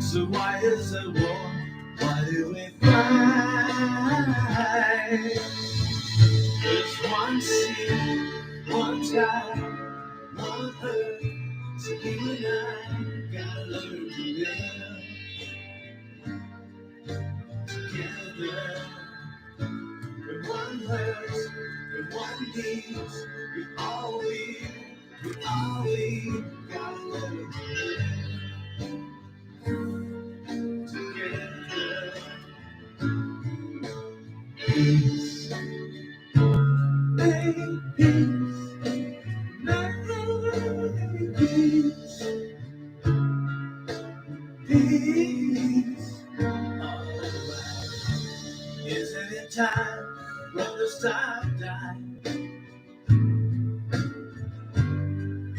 So why is there war? Why do we fight? There's one sea, one sky, one earth. So you and I gotta learn to live together. When one hurts, when one needs, we all gotta learn to live together. Peace, make peace, make peace, peace all around. Isn't it time, brother, stop dying?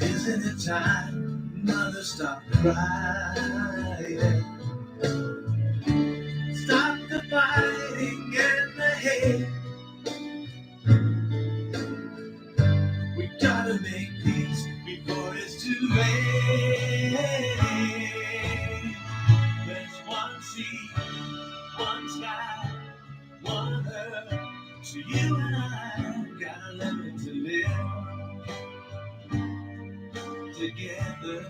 Isn't it time, mother, stop crying? Stop the fighting and the hate. We gotta make peace before it's too late. There's one sea, one sky, one earth. So you and I gotta learn to live together.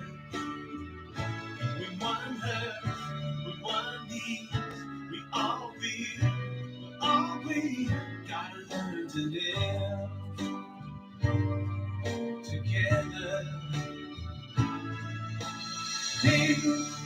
When one hurts, when one needs, we all we gotta learn to live together. Peace.